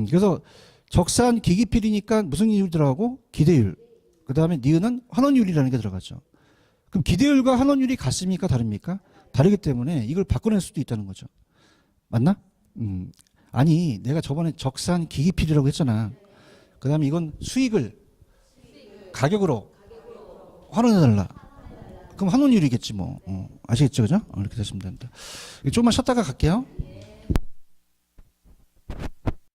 그래서 적산 기기필이니까 무슨 이율 들어가고? 기대율. 그 다음에 니은은 환원율이라는 게 들어가죠. 그럼 기대율과 환원율이 같습니까? 다릅니까? 다르기 때문에 이걸 바꿔낼 수도 있다는 거죠. 맞나? 아니 내가 저번에 적산 기기필이라고 했잖아. 그 다음에 이건 수익을 가격으로 환원해달라. 그럼 환원율이겠지 뭐. 아시겠죠? 그죠? 이렇게 되시면 된다. 조금만 쉬었다가 갈게요.